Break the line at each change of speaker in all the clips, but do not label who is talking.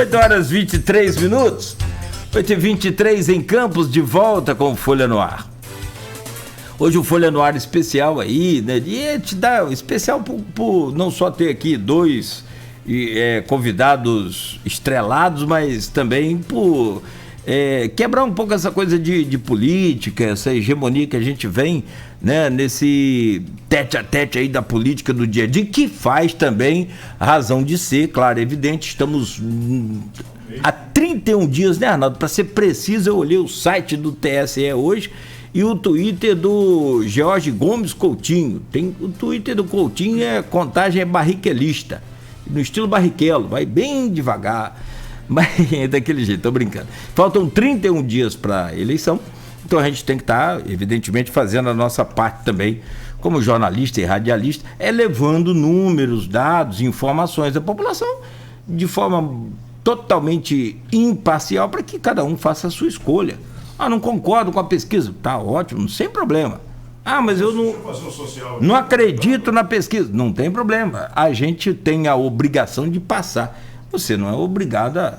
8h23. 8h23 em Campos, de volta com o Folha no Ar. Hoje o Folha no Ar especial aí, né? E te dá especial por não só ter aqui dois convidados estrelados, mas também por quebrar um pouco essa coisa de política, essa hegemonia que a gente vem, né, nesse tete-a-tete aí da política do dia a dia, que faz também razão de ser, claro, é evidente. Estamos há 31 dias, né, Arnaldo? Para ser preciso, eu olhei o site do TSE hoje e o Twitter do Jorge Gomes Coutinho. O Twitter do Coutinho contagem barriquelista, no estilo Barrichello, vai bem devagar, mas é daquele jeito, tô brincando. Faltam 31 dias para a eleição, então a gente tem que estar, evidentemente, fazendo a nossa parte também, como jornalista e radialista, levando números, dados, informações à população de forma totalmente imparcial para que cada um faça a sua escolha. Não concordo com a pesquisa, tá ótimo, sem problema. Mas eu não acredito na pesquisa, não tem problema. A gente tem a obrigação de passar. Você não é obrigado a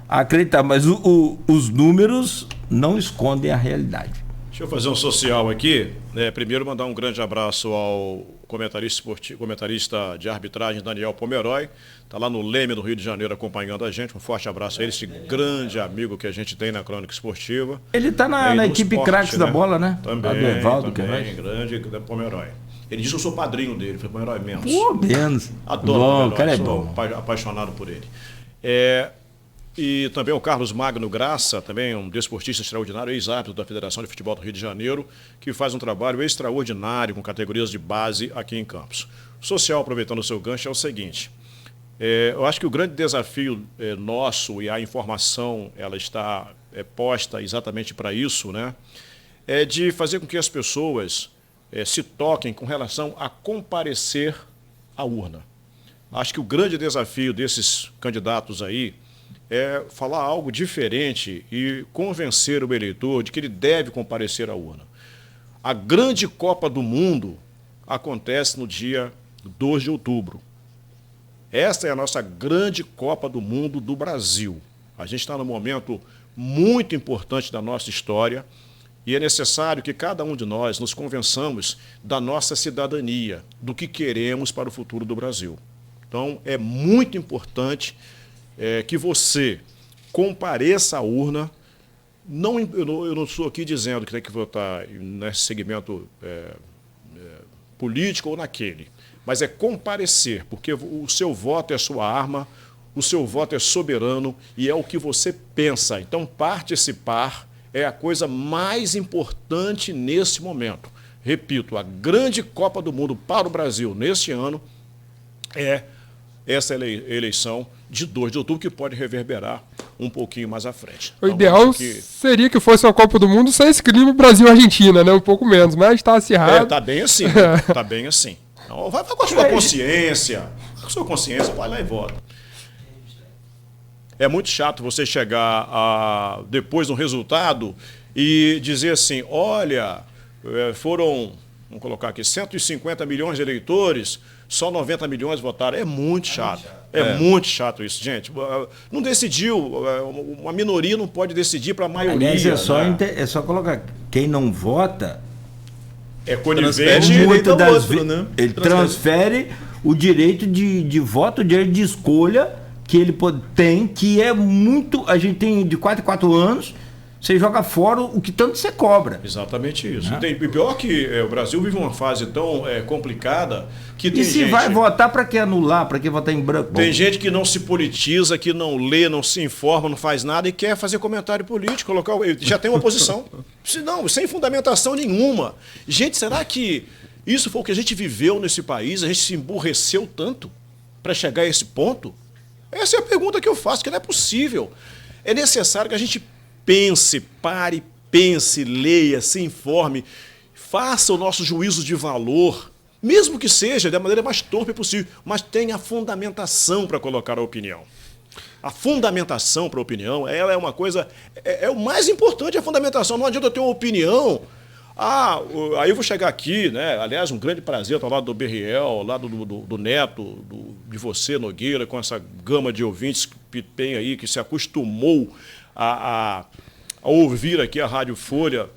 acreditar, mas os números não escondem a realidade.
Deixa eu fazer um social aqui. Primeiro, mandar um grande abraço ao comentarista de arbitragem, Daniel Pomeroy. Está lá no Leme, no Rio de Janeiro, acompanhando a gente. Um forte abraço a ele, esse grande amigo que a gente tem na Crônica Esportiva.
Ele está na equipe Craques da Bola, né?
Também, grande Pomeroy. Ele disse que eu sou padrinho dele. Falei, Pomeroy, menos.
Pô, menos.
Adoro o Pomeroy,
cara,
sou apaixonado por ele. E também o Carlos Magno Graça, também um desportista extraordinário, ex-árbitro da Federação de Futebol do Rio de Janeiro, que faz um trabalho extraordinário com categorias de base aqui em Campos. O social, aproveitando o seu gancho, é o seguinte: eu acho que o grande desafio nosso, e a informação ela está posta exatamente para isso, né, é de fazer com que as pessoas se toquem com relação a comparecer à urna. Acho que o grande desafio desses candidatos aí é falar algo diferente e convencer o eleitor de que ele deve comparecer à urna. A grande Copa do Mundo acontece no dia 2 de outubro. Esta é a nossa grande Copa do Mundo do Brasil. A gente está num momento muito importante da nossa história e é necessário que cada um de nós nos convençamos da nossa cidadania, do que queremos para o futuro do Brasil. Então, é muito importante que você compareça à urna. Eu não estou aqui dizendo que tem que votar nesse segmento político ou naquele, mas é comparecer, porque o seu voto é a sua arma, o seu voto é soberano e é o que você pensa. Então, participar é a coisa mais importante nesse momento. Repito, a grande Copa do Mundo para o Brasil neste ano é essa eleição de 2 de outubro, que pode reverberar um pouquinho mais à frente.
O ideal seria que fosse uma Copa do Mundo sem esse clima Brasil-Argentina, né? Um pouco menos, mas está acirrado.
Tá bem assim, tá bem assim. Então, vai com a sua consciência. Com a sua consciência, vai lá e vota. É muito chato você chegar depois do resultado e dizer assim, olha, foram, vamos colocar aqui, 150 milhões de eleitores, só 90 milhões votaram. É muito chato. É muito chato isso, gente. Não decidiu, uma minoria não pode decidir para a maioria.
Aliás, é só colocar, quem não vota
é conivente.
Né? Ele transfere o direito de voto, o direito de escolha que ele tem, que é muito. A gente tem de 4 em 4 anos. Você joga fora o que tanto você cobra.
Exatamente isso. E pior que o Brasil vive uma fase tão complicada que tem gente...
E se vai votar, para que anular? Para que votar em branco?
Tem gente que não se politiza, que não lê, não se informa, não faz nada e quer fazer comentário político, já tem uma posição. Não, sem fundamentação nenhuma. Gente, será que isso foi o que a gente viveu nesse país? A gente se emburreceu tanto para chegar a esse ponto? Essa é a pergunta que eu faço, que não é possível. É necessário que a gente pense, leia, se informe, faça o nosso juízo de valor, mesmo que seja da maneira mais torpe possível, mas tenha fundamentação para colocar a opinião. A fundamentação para a opinião, ela é uma coisa, é o mais importante, a fundamentação. Não adianta eu ter uma opinião Aí eu vou chegar aqui, né? Aliás, um grande prazer estar ao lado do Berriel, ao lado do Neto, de você, Nogueira, com essa gama de ouvintes que tem aí, que se acostumou a ouvir aqui a Rádio Folha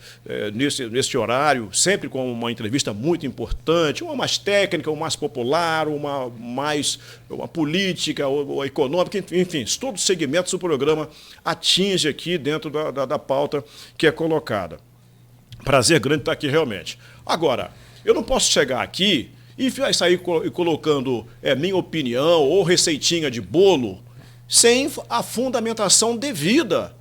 nesse horário, sempre com uma entrevista muito importante, uma mais técnica, uma mais popular, uma política, ou econômica, enfim, todos os segmentos do programa atinge aqui dentro da pauta que é colocada. Prazer grande estar aqui realmente. Agora, eu não posso chegar aqui e sair colocando minha opinião ou receitinha de bolo sem a fundamentação devida.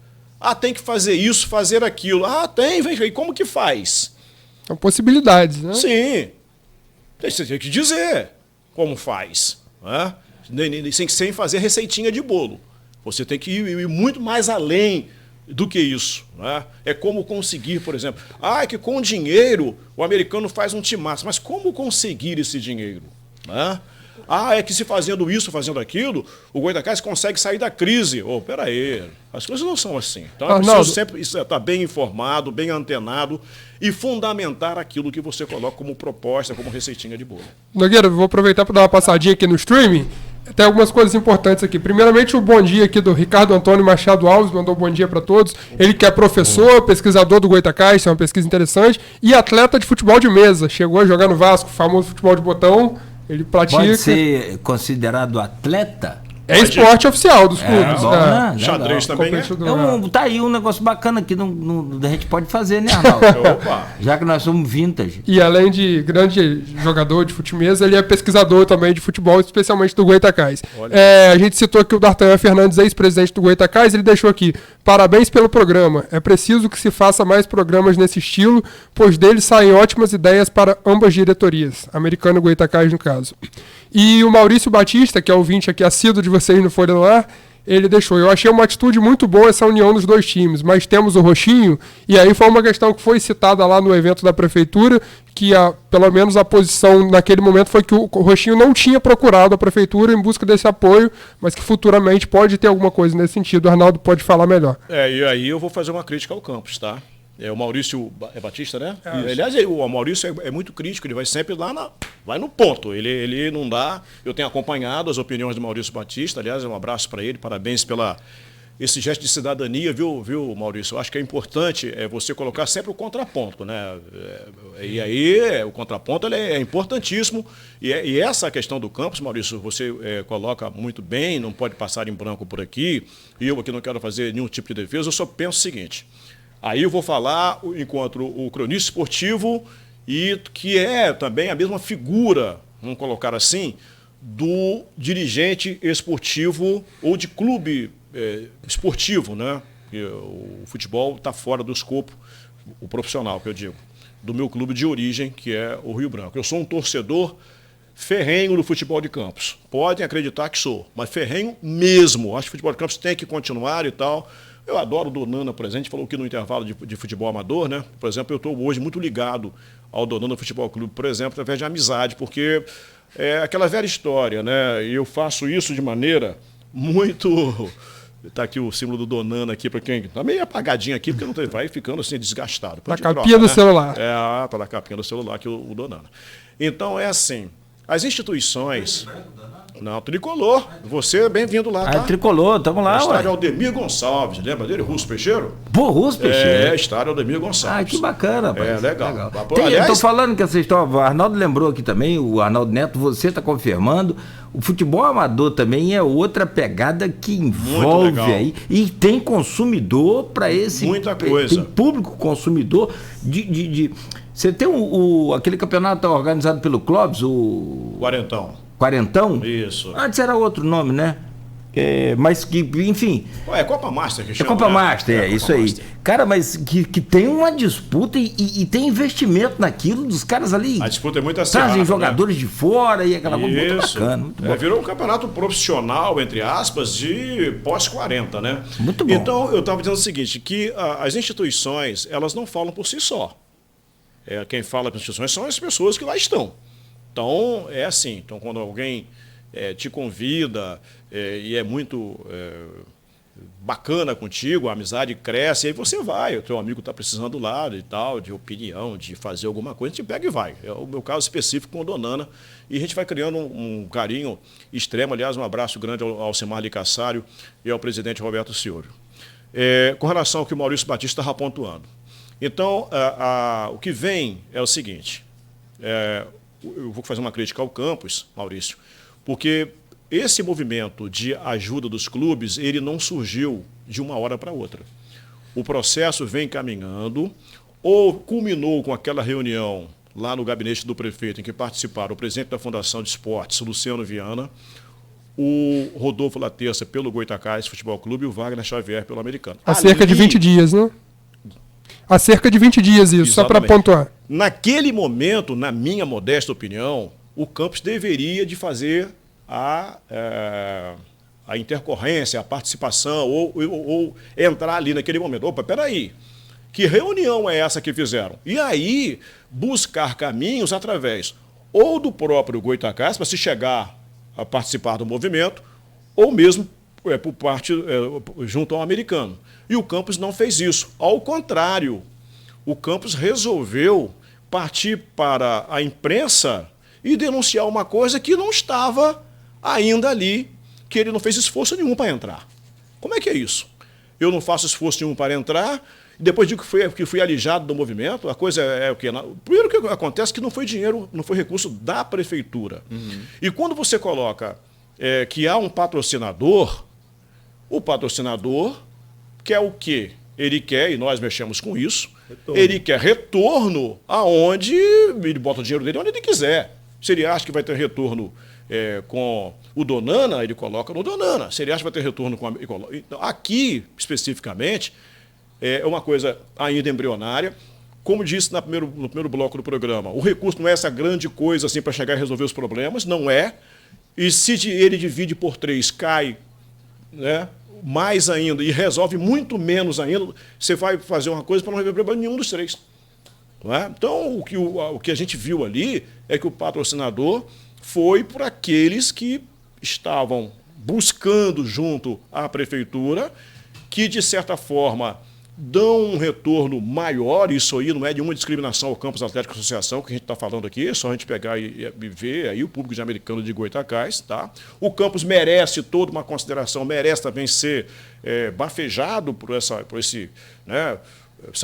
Tem que fazer isso, fazer aquilo. Tem, e como que faz?
São possibilidades, né?
Sim. Você tem que dizer como faz. Né? Sem fazer receitinha de bolo. Você tem que ir muito mais além do que isso. Né? É como conseguir, por exemplo, que com dinheiro o americano faz um timaço. Mas como conseguir esse dinheiro? Né? É que se fazendo isso, fazendo aquilo, o Goitacás consegue sair da crise. Peraí, as coisas não são assim. Então é preciso sempre estar bem informado, bem antenado e fundamentar aquilo que você coloca como proposta, como receitinha de bolo.
Nogueira, vou aproveitar para dar uma passadinha aqui no streaming. Tem algumas coisas importantes aqui. Primeiramente, o bom dia aqui do Ricardo Antônio Machado Alves, mandou um bom dia para todos. Ele que é professor, pesquisador do Goitacás, é uma pesquisa interessante, e atleta de futebol de mesa. Chegou a jogar no Vasco, famoso futebol de botão. Ele pratica.
Pode ser considerado atleta?
É esporte oficial dos clubes.
Bom, né?
Xadrez também
tá aí um negócio bacana que a gente pode fazer, né, Arnaldo?
Opa.
Já que nós somos vintage.
E além de grande jogador de futebol, ele é pesquisador também de futebol, especialmente do Goitacás. A gente citou aqui o D'Artagnan Fernandes, ex-presidente do Goitacás, ele deixou aqui: parabéns pelo programa. É preciso que se faça mais programas nesse estilo, pois dele saem ótimas ideias para ambas diretorias, americano e Goitacás no caso. E o Maurício Batista, que é ouvinte aqui assíduo de vocês no Folha no Ar, ele deixou: eu achei uma atitude muito boa essa união dos dois times, mas temos o Roxinho, e aí foi uma questão que foi citada lá no evento da prefeitura, que pelo menos a posição naquele momento foi que o Roxinho não tinha procurado a prefeitura em busca desse apoio, mas que futuramente pode ter alguma coisa nesse sentido. O Arnaldo pode falar melhor.
E aí eu vou fazer uma crítica ao campus, tá? O Maurício Batista, né? Aliás, o Maurício é muito crítico, ele vai sempre lá vai no ponto. Ele não dá. Eu tenho acompanhado as opiniões do Maurício Batista, aliás, um abraço para ele, parabéns esse gesto de cidadania, viu, Maurício? Eu acho que é importante você colocar sempre o contraponto, né? E aí o contraponto ele é importantíssimo. E essa questão do campus, Maurício, você coloca muito bem, não pode passar em branco por aqui. E eu aqui não quero fazer nenhum tipo de defesa, eu só penso o seguinte. Aí eu vou falar enquanto o cronista esportivo e que é também a mesma figura, vamos colocar assim, do dirigente esportivo ou de clube esportivo, né? Porque o futebol está fora do escopo, o profissional, que eu digo, do meu clube de origem, que é o Rio Branco. Eu sou um torcedor ferrenho do futebol de campos. Podem acreditar que sou, mas ferrenho mesmo. Acho que o futebol de campos tem que continuar e tal. Eu adoro o Donana, por exemplo, a gente falou aqui no intervalo de futebol amador, né? Por exemplo, eu estou hoje muito ligado ao Donana Futebol Clube, por exemplo, através de amizade, porque é aquela velha história, né? E eu faço isso de maneira muito... Está aqui o símbolo do Donana aqui, para quem está meio apagadinho aqui, porque não vai ficando assim desgastado.
Na capinha do celular.
Está na capinha do celular aqui o Donana. Então é assim, as instituições... Não, Tricolor. Você é bem-vindo lá, tá?
Tricolor, estamos lá,
estádio Aldemir Gonçalves, lembra dele? Russo Peixeiro?
Pô, Russo Peixeiro?
Estádio Aldemir Gonçalves.
Que bacana, rapaz.
Legal.
Eu tô falando que essa história, o Arnaldo lembrou aqui também, o Arnaldo Neto, você está confirmando, o futebol amador também é outra pegada que envolve aí, e tem consumidor para esse...
Muita coisa.
Tem público consumidor Você tem aquele campeonato organizado pelo Clóvis, o... Quarentão?
Isso.
Antes era outro nome, né? Mas que, enfim...
É Copa Master que chama,
Copa Master,
Copa
isso aí.
Master.
Cara, mas que tem uma disputa e tem investimento naquilo dos caras ali.
A disputa é muito acirrada.
Trazem jogadores de fora e aquela coisa muito bacana. Muito bom.
Virou um campeonato profissional, entre aspas, de pós-40, né?
Muito bom.
Então, eu estava dizendo o seguinte, que as instituições, elas não falam por si só. Quem fala pelas instituições são as pessoas que lá estão. Então, é assim. Então, quando alguém te convida e é muito bacana contigo, a amizade cresce, e aí você vai, o teu amigo está precisando lá e tal, de opinião, de fazer alguma coisa, a gente pega e vai. É o meu caso específico com a Donana, e a gente vai criando um carinho extremo. Aliás, um abraço grande ao Alcimar Licassário e ao presidente Roberto Ciúrio. Com relação ao que o Maurício Batista estava pontuando. Então, o que vem é o seguinte, eu vou fazer uma crítica ao Campos, Maurício, porque esse movimento de ajuda dos clubes, ele não surgiu de uma hora para outra. O processo vem caminhando, ou culminou com aquela reunião lá no gabinete do prefeito, em que participaram o presidente da Fundação de Esportes, Luciano Viana, o Rodolfo Laterça pelo Goitacás Futebol Clube e o Wagner Xavier pelo Americano.
Há cerca de 20 dias, né? Há cerca de 20 dias isso, exatamente. Só para pontuar.
Naquele momento, na minha modesta opinião, o Campos deveria de fazer a intercorrência, a participação, ou entrar ali naquele momento. Opa, peraí, que reunião é essa que fizeram? E aí, buscar caminhos através ou do próprio Goitacás, para se chegar a participar do movimento, ou mesmo por parte junto ao Americano. E o Campos não fez isso. Ao contrário, o Campos resolveu partir para a imprensa e denunciar uma coisa que não estava ainda ali, que ele não fez esforço nenhum para entrar. Como é que é isso? Eu não faço esforço nenhum para entrar, e depois digo que fui alijado do movimento, a coisa é o quê? Primeiro que acontece que não foi dinheiro, não foi recurso da prefeitura. Uhum. E quando você coloca que há um patrocinador, o patrocinador quer o quê? Ele quer, e nós mexemos com isso, retorno. Ele quer retorno aonde ele bota o dinheiro dele onde ele quiser. Se ele acha que vai ter retorno com o Donana, ele coloca no Donana. Se ele acha que vai ter retorno com a... Então, aqui, especificamente, é uma coisa ainda embrionária. Como disse no primeiro bloco do programa, o recurso não é essa grande coisa assim para chegar e resolver os problemas, não é. E se ele divide por 3, cai, né, mais ainda e resolve muito menos ainda, você vai fazer uma coisa para não resolver problema nenhum dos 3. Não é? Então, o que a gente viu ali é que o patrocinador foi por aqueles que estavam buscando junto à prefeitura, que, de certa forma, dão um retorno maior. Isso aí não é nenhuma discriminação ao Campos Atlético Associação, que a gente está falando aqui, é só a gente pegar e ver aí o público de Americano de Goitacás. Tá? O Campos merece toda uma consideração, merece também ser bafejado por essa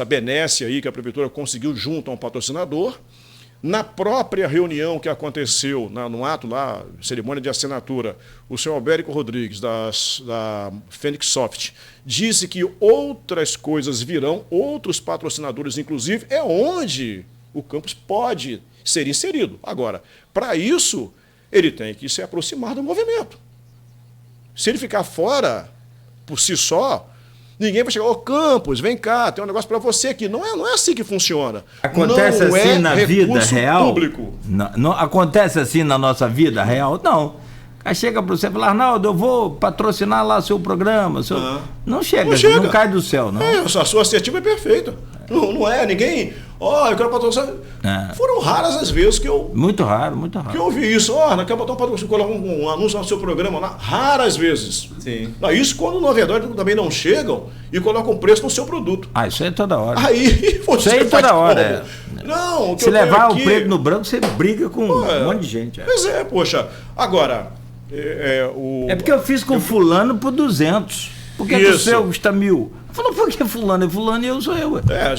benesse aí que a prefeitura conseguiu junto a um patrocinador. Na própria reunião que aconteceu, no ato lá, cerimônia de assinatura, o senhor Albérico Rodrigues, da Fênix Soft, disse que outras coisas virão, outros patrocinadores, inclusive, é onde o Campos pode ser inserido. Agora, para isso, ele tem que se aproximar do movimento. Se ele ficar fora, por si só, ninguém vai chegar, ô Campos, vem cá, tem um negócio para você aqui. Não é assim que funciona.
Acontece não assim na vida real?
Público.
Não, acontece assim na nossa vida real? Não. Aí chega para você e fala, Arnaldo, eu vou patrocinar lá seu programa. Não chega, não cai do céu, não.
A sua assertiva é perfeita. Não é, ninguém... eu quero patrocinar. Foram raras as vezes que eu...
Muito raro.
Que eu ouvi isso. Não quer botar um patrocínio, coloca um anúncio no seu programa lá. Raras vezes.
Sim.
Isso quando, na verdade, também não chegam e colocam preço no seu produto.
Isso aí é toda hora.
Aí você
isso aí é toda hora.
Não,
se levar o preto no branco, você briga com um monte de gente.
Pois poxa. Agora...
É porque eu fiz com fulano por 200. Por que o seu custa 1.000? Falou, por que fulano é fulano e eu sou eu?
A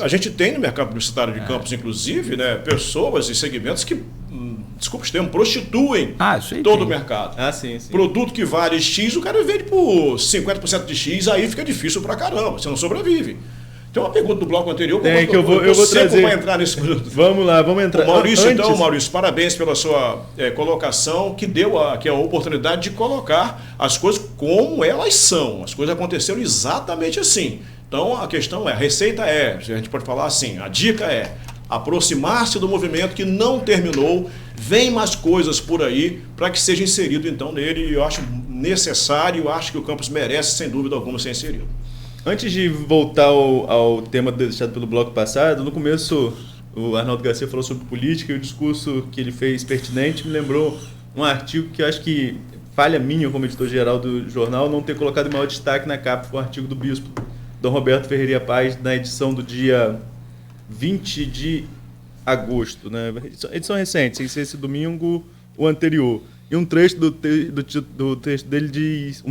gente tem no mercado publicitário de Campos, inclusive, né, pessoas e segmentos que, desculpa o termo, prostituem todo o mercado.
Sim.
Produto que vale X, o cara vende por 50% de X, aí fica difícil pra caramba, você não sobrevive. Tem uma pergunta do bloco anterior
que eu vou trazer.
Vai entrar nesse...
Vamos lá, vamos entrar.
Maurício, parabéns pela sua colocação, que deu aqui a oportunidade de colocar as coisas como elas são. As coisas aconteceram exatamente assim. Então, a questão a receita a gente pode falar assim, a dica é aproximar-se do movimento que não terminou, vem mais coisas por aí para que seja inserido então nele, e eu acho necessário, eu acho que o Campos merece, sem dúvida alguma, ser inserido.
Antes de voltar ao tema deixado pelo bloco passado, no começo o Arnaldo Garcia falou sobre política e o discurso que ele fez pertinente me lembrou um artigo que eu acho que falha minha como editor-geral do jornal não ter colocado em maior destaque na capa o artigo do bispo Dom Roberto Ferreira Paz, na edição do dia 20 de agosto, né? Edição recente, sem ser esse domingo, o anterior. E um trecho do texto dele diz,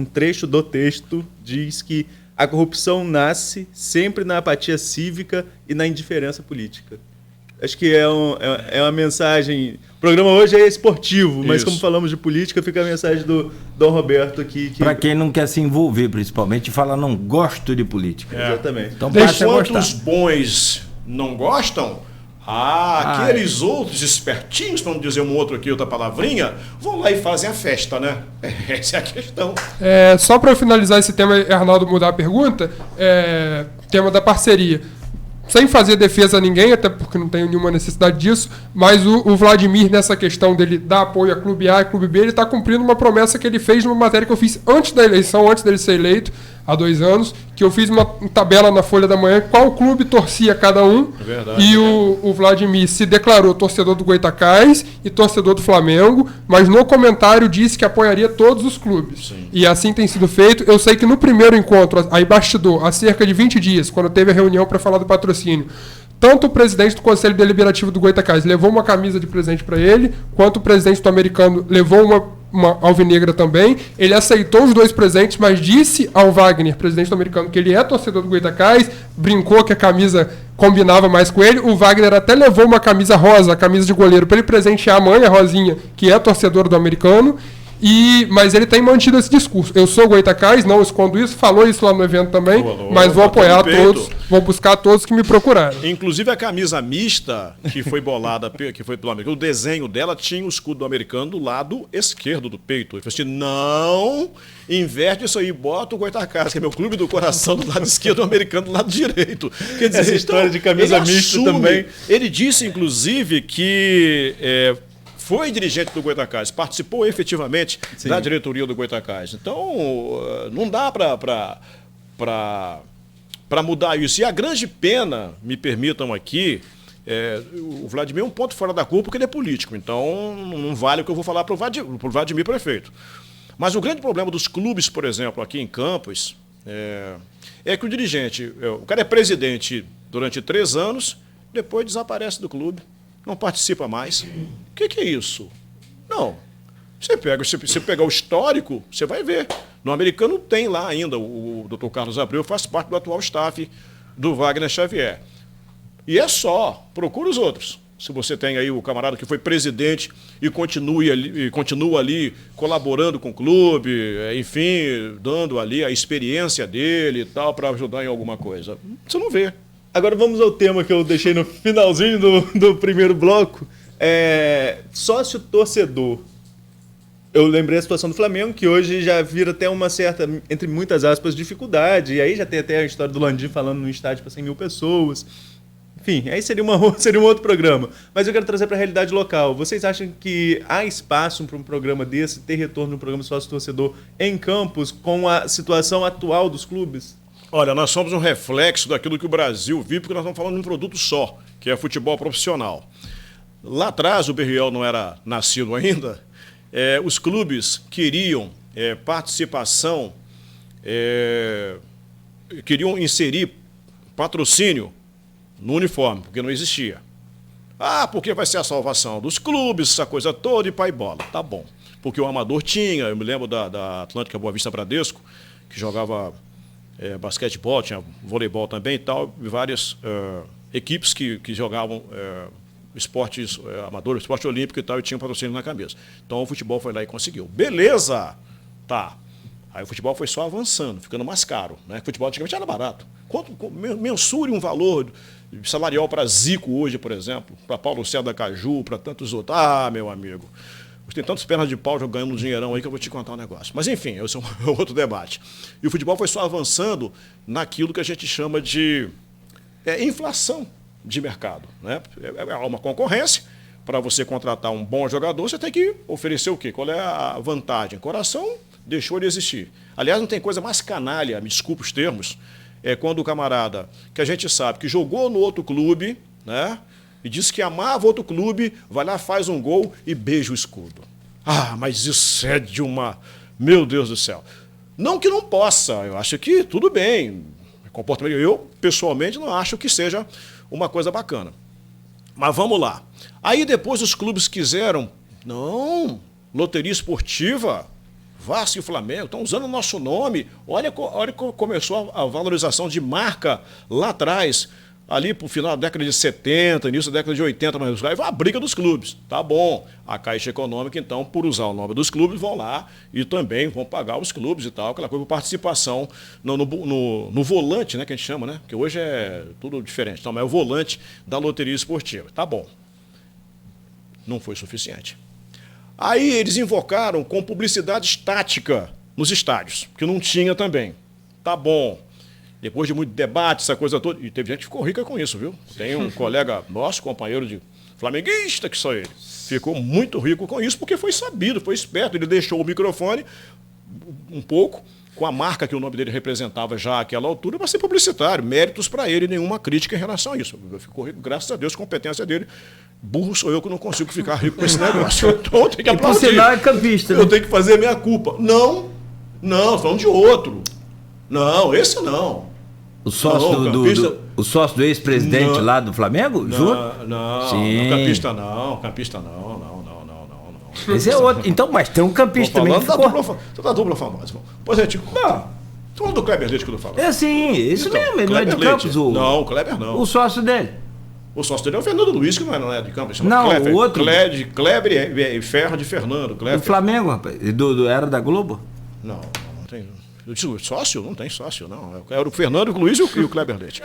diz que a corrupção nasce sempre na apatia cívica e na indiferença política. Acho que é uma mensagem... O programa hoje é esportivo, mas como falamos de política, fica a mensagem do Dom Roberto aqui.
Para quem não quer se envolver, principalmente, fala não gosto de política.
Exatamente.
Então, passa a
Enquanto
gostar.
os bons não gostam, aqueles outros espertinhos, para não dizer um outro aqui, outra palavrinha, vão lá e fazem a festa, né? Essa é a questão.
Só para eu finalizar esse tema, Arnaldo, mudar a pergunta, tema da parceria. Sem fazer defesa a ninguém, até porque não tenho nenhuma necessidade disso, mas o Vladimir, nessa questão dele dar apoio a Clube A e Clube B, ele está cumprindo uma promessa que ele fez numa matéria que eu fiz antes da eleição, antes dele ser eleito, há 2 anos, que eu fiz uma tabela na Folha da Manhã, qual clube torcia cada um, e o Vladimir se declarou torcedor do Goytacás e torcedor do Flamengo, mas no comentário disse que apoiaria todos os clubes. Sim. E assim tem sido feito. Eu sei que no primeiro encontro, aí bastidor, há cerca de 20 dias, quando teve a reunião para falar do patrocínio, tanto o presidente do Conselho Deliberativo do Goytacás levou uma camisa de presente para ele, quanto o presidente do Americano levou uma alvinegra também. Ele aceitou os 2 presentes, mas disse ao Wagner, presidente do Americano, que ele é torcedor do Goytacás, brincou que a camisa combinava mais com ele. O Wagner até levou uma camisa rosa, a camisa de goleiro, para ele presentear a mãe, a Rosinha, que é torcedora do Americano. Mas ele tem mantido esse discurso. Eu sou Goytacás, não escondo isso, falou isso lá no evento também, mas vou apoiar todos, vou buscar todos que me procuraram.
Inclusive a camisa mista que foi bolada, que foi pelo americano, o desenho dela tinha o escudo do Americano do lado esquerdo do peito. Ele falou assim, não, inverte isso aí, bota o Goytacás, que é meu clube do coração, do lado esquerdo, o Americano do lado direito. Quer dizer,
essa história de camisa mista também.
Ele disse, inclusive, que... foi dirigente do Goytacás, participou efetivamente da diretoria do Goytacás. Então, não dá para mudar isso. E a grande pena, me permitam aqui, o Vladimir é um ponto fora da curva porque ele é político. Então, não vale o que eu vou falar para o Vladimir prefeito. Mas o grande problema dos clubes, por exemplo, aqui em Campos, é que o dirigente, o cara é presidente durante 3 anos, depois desaparece do clube. Não participa mais. O que é isso? Não. Você pegar o histórico, você vai ver. No Americano tem lá ainda, o Dr. Carlos Abreu faz parte do atual staff do Wagner Xavier. E é só, procura os outros. Se você tem aí o camarada que foi presidente e continua ali colaborando com o clube, enfim, dando ali a experiência dele e tal, para ajudar em alguma coisa. Você não vê.
Agora vamos ao tema que eu deixei no finalzinho do primeiro bloco. Sócio-torcedor. Eu lembrei a situação do Flamengo, que hoje já vira até uma certa, entre muitas aspas, dificuldade. E aí já tem até a história do Landim falando no estádio para 100 mil pessoas. Enfim, aí seria um outro programa. Mas eu quero trazer para a realidade local. Vocês acham que há espaço para um programa desse ter retorno no programa sócio-torcedor em Campos com a situação atual dos clubes?
Olha, nós somos um reflexo daquilo que o Brasil vive, porque nós estamos falando de um produto só, que é futebol profissional. Lá atrás, o Berriel não era nascido ainda, os clubes queriam participação, queriam inserir patrocínio no uniforme, porque não existia. Porque vai ser a salvação dos clubes, essa coisa toda, e pai bola. Tá bom. Porque o Amador tinha, eu me lembro da Atlântica Boa Vista Bradesco, que jogava... basquetebol, tinha voleibol também e tal, e várias equipes que jogavam esportes amadores, esporte olímpico e tal, e tinham patrocínio na cabeça. Então o futebol foi lá e conseguiu. Beleza! Tá. Aí o futebol foi só avançando, ficando mais caro. Né? O futebol antigamente era barato. Mensure um valor salarial para Zico hoje, por exemplo, para Paulo César da Caju, para tantos outros. Meu amigo. Tem tantas pernas de pau ganhando um dinheirão aí que eu vou te contar um negócio. Mas, enfim, esse é um outro debate. E o futebol foi só avançando naquilo que a gente chama de inflação de mercado. Né? É uma concorrência. Para você contratar um bom jogador, você tem que oferecer o quê? Qual é a vantagem? Coração deixou de existir. Aliás, não tem coisa mais canalha, me desculpe os termos, quando o camarada, que a gente sabe que jogou no outro clube, né? E disse que amava outro clube, vai lá, faz um gol e beija o escudo. Mas isso é de uma Meu Deus do céu. Não que não possa, eu acho que tudo bem. Comportamento, eu, pessoalmente, não acho que seja uma coisa bacana. Mas vamos lá. Aí depois os clubes quiseram, não, loteria esportiva, Vasco e Flamengo, estão usando o nosso nome. Olha como começou a valorização de marca lá atrás, ali para o final da década de 70, início da década de 80, mas aí vai a briga dos clubes. Tá bom. A Caixa Econômica, então, por usar o nome dos clubes, vão lá e também vão pagar os clubes e tal, aquela coisa de participação no volante, né, que a gente chama, né? Porque hoje é tudo diferente. Então, mas é o volante da loteria esportiva. Tá bom. Não foi suficiente. Aí eles invocaram com publicidade estática nos estádios, que não tinha também. Tá bom. Depois de muito debate, essa coisa toda. E teve gente que ficou rica com isso, viu? Tem um colega nosso, companheiro de flamenguista, que só ele. Ficou muito rico com isso, porque foi sabido, foi esperto. Ele deixou o microfone um pouco com a marca que o nome dele representava já àquela altura, para ser publicitário. Méritos para ele, nenhuma crítica em relação a isso. Ficou rico, graças a Deus, competência dele. Burro sou eu que não consigo ficar rico com esse negócio. Então eu tenho que aplaudir.
Por sinal é campista, né?
Eu tenho que fazer a minha culpa. Não, falando de outro. Não, esse não.
O sócio o sócio do ex-presidente lá do Flamengo?
Não,
Sim.
campista não.
Esse é outro. Então, mas tem um campista também que ficou...
Da dupla famosa, irmão. Pois é, tipo, falando do Kleber Leite que eu tô falando.
É sim, isso
Então,
mesmo, ele não é de
Kleber
Campos.
Leite. Não, o Kleber não.
O sócio dele.
O sócio dele é o Fernando Luiz, que não é de Campos.
Não,
Kleber,
o outro...
Kleber e Ferro de Fernando. Kleber.
Do Flamengo, rapaz. Era da Globo?
Não tem... Eu disse, sócio? Não tem sócio, não. Era o Fernando Luiz e o Kleber Leite.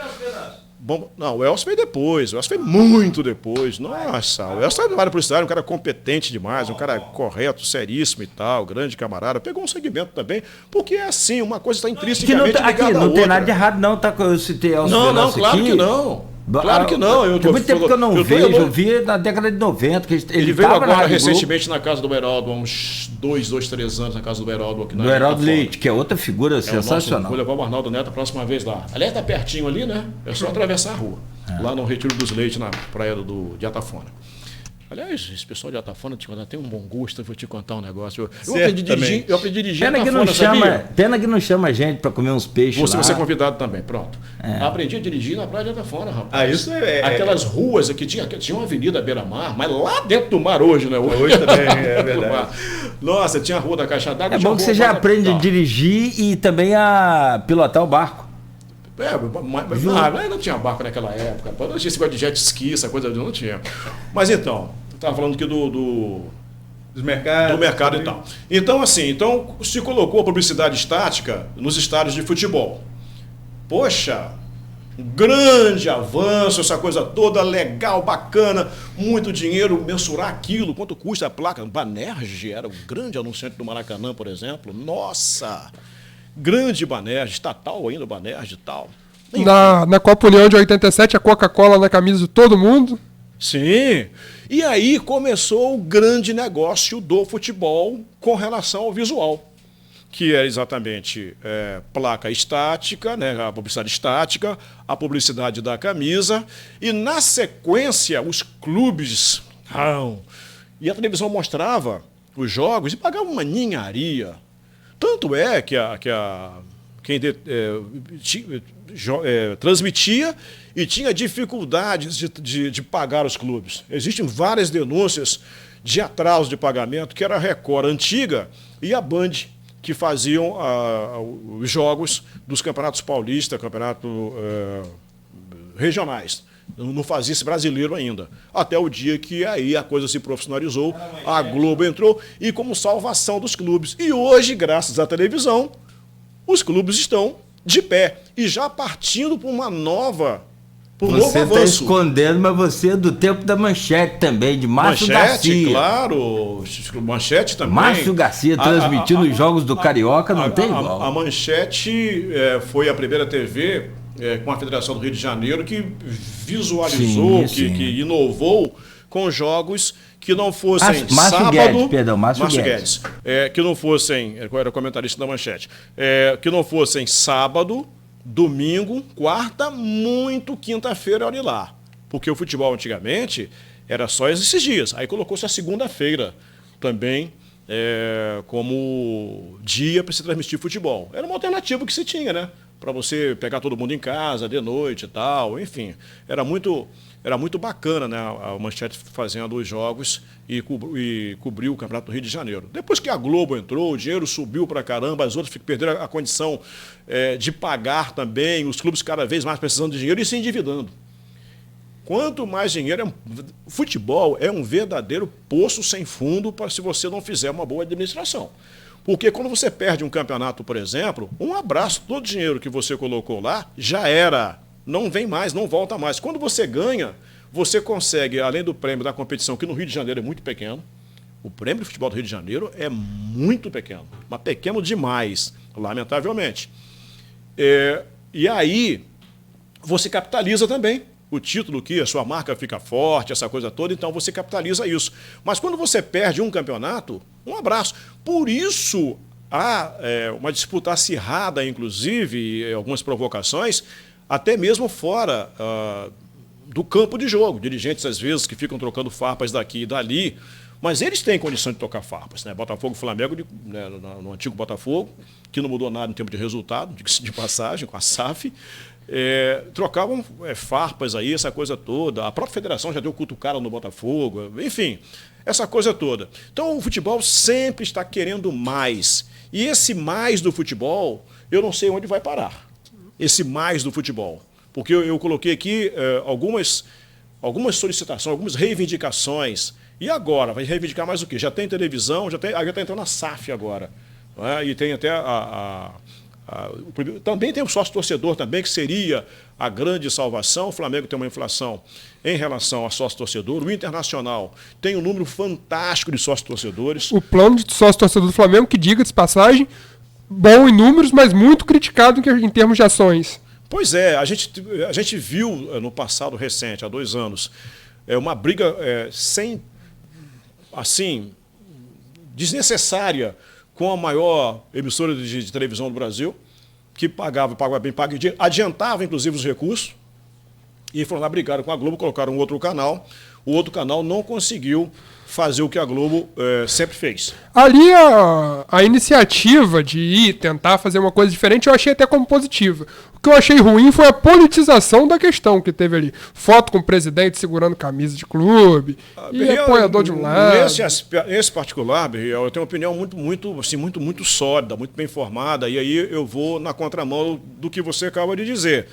Bom, não, o Elcio veio depois. O Elcio veio muito depois. Nossa, o Elcio trabalha para o cidade, um cara competente demais, um cara correto, seríssimo e tal, grande camarada. Pegou um segmento também, porque é assim, uma coisa está intrinsecamente ligada
aqui,
à
não
outra.
tem nada de errado, não, tá? Eu citei Elcio
Não, claro
aqui.
que não. Claro que não.
Tem muito tempo que eu não vejo, eu vi na década de 90. Que
ele veio agora recentemente na casa do Heraldo, há uns 2, 3 anos, na casa do Heraldo aqui na
do Heraldo Leite, que é outra figura sensacional.
Vou levar o Arnaldo Neto a próxima vez lá. Aliás, tá pertinho ali, né? É só atravessar a rua. Lá no Retiro dos Leite, na praia de Atafona. Aliás, esse pessoal de Atafona tem um bom gosto, eu vou te contar um negócio. Eu aprendi a dirigir
Pena que não chama, pena que não chama a gente para comer uns peixes lá.
Você vai ser convidado também, pronto. Aprendi a dirigir na praia de Atafona, rapaz.
Isso é...
Aquelas ruas aqui, tinha uma avenida beira-mar, mas lá dentro do mar hoje, né?
Hoje também, é verdade.
Nossa, tinha a rua da Caixa d'Água.
É bom que você já aprende a dirigir e também a pilotar o barco.
Mas não tinha barco naquela época. Não tinha esse negócio de jet ski, essa coisa, não tinha. Mas então, eu estava falando aqui do mercado e tal. Então, assim, se colocou a publicidade estática nos estádios de futebol. Poxa, grande avanço, essa coisa toda, legal, bacana, muito dinheiro, mensurar aquilo, quanto custa a placa. Banerje era o grande anunciante do Maracanã, por exemplo. Nossa! Grande Banerje, estatal ainda, Banerje e tal.
Na Copa União de 87, a Coca-Cola na camisa de todo mundo.
Sim. E aí começou o grande negócio do futebol com relação ao visual, que é exatamente placa estática, né, a publicidade estática, a publicidade da camisa, e na sequência os clubes... E a televisão mostrava os jogos e pagava uma ninharia. Tanto é que quem transmitia e tinha dificuldades de pagar os clubes. Existem várias denúncias de atraso de pagamento, que era a Record antiga e a Band, que faziam os jogos dos campeonatos paulistas, campeonatos regionais. Não fazia esse brasileiro ainda. Até o dia que aí a coisa se profissionalizou, a Globo entrou e como salvação dos clubes. E hoje, graças à televisão, os clubes estão de pé e já partindo para uma nova...
Você está escondendo, mas você é do tempo da Manchete também, de Márcio Garcia.
Claro, Manchete também.
Márcio Garcia transmitindo os jogos do Carioca, não tem igual.
A Manchete foi a primeira TV com a Federação do Rio de Janeiro que visualizou, que inovou com jogos que não fossem sábado...
Márcio Guedes.
Que não fossem... Qual era o comentarista da Manchete? Que não fossem sábado... domingo, quarta, muito quinta-feira, olha lá. Porque o futebol antigamente era só esses dias. Aí colocou-se a segunda-feira também como dia para se transmitir futebol. Era uma alternativa que se tinha, né? Para você pegar todo mundo em casa de noite e tal, enfim. Era muito bacana, né? A Manchete fazendo os jogos e cobriu o Campeonato do Rio de Janeiro. Depois que a Globo entrou, o dinheiro subiu para caramba, as outras perderam a condição de pagar também, os clubes cada vez mais precisando de dinheiro e se endividando. Quanto mais dinheiro... Futebol é um verdadeiro poço sem fundo para se você não fizer uma boa administração. Porque quando você perde um campeonato, por exemplo, um abraço, todo o dinheiro que você colocou lá já era. Não vem mais, não volta mais. Quando você ganha, você consegue, além do prêmio da competição, que no Rio de Janeiro é muito pequeno, o prêmio de futebol do Rio de Janeiro é muito pequeno, mas pequeno demais, lamentavelmente. E aí, você capitaliza também o título, que a sua marca fica forte, essa coisa toda, então você capitaliza isso. Mas quando você perde um campeonato, um abraço. Por isso, há uma disputa acirrada, inclusive, algumas provocações, até mesmo fora do campo de jogo. Dirigentes, às vezes, que ficam trocando farpas daqui e dali, mas eles têm condição de tocar farpas, né? Botafogo e Flamengo, né, no antigo Botafogo, que não mudou nada em termos de resultado, de passagem, com a SAF, trocavam farpas aí, essa coisa toda. A própria federação já deu cutucada no Botafogo, enfim, essa coisa toda. Então o futebol sempre está querendo mais. E esse mais do futebol, eu não sei onde vai parar. Esse mais do futebol. Porque eu coloquei aqui algumas solicitações, algumas reivindicações. E agora? Vai reivindicar mais o quê? Já tem televisão, já está entrando a SAF agora. Né? E tem até também tem o sócio-torcedor também, que seria a grande salvação. O Flamengo tem uma inflação em relação ao sócio-torcedor. O Internacional tem um número fantástico de sócio-torcedores.
O plano de sócio-torcedor do Flamengo, que diga de passagem, bom em números, mas muito criticado em termos de ações.
Pois é, a gente viu no passado recente, há 2 anos, uma briga desnecessária com a maior emissora de televisão do Brasil, que pagava bem, adiantava inclusive os recursos, e foram lá, brigaram com a Globo, colocaram um outro canal. O outro canal não conseguiu fazer o que a Globo sempre fez.
Ali a iniciativa de tentar fazer uma coisa diferente eu achei até como positiva. O que eu achei ruim foi a politização da questão que teve ali. Foto com o presidente segurando camisa de clube, e apoiador de um lado.
Nesse particular, Berriel, eu tenho uma opinião muito sólida, muito bem formada, e aí eu vou na contramão do que você acaba de dizer.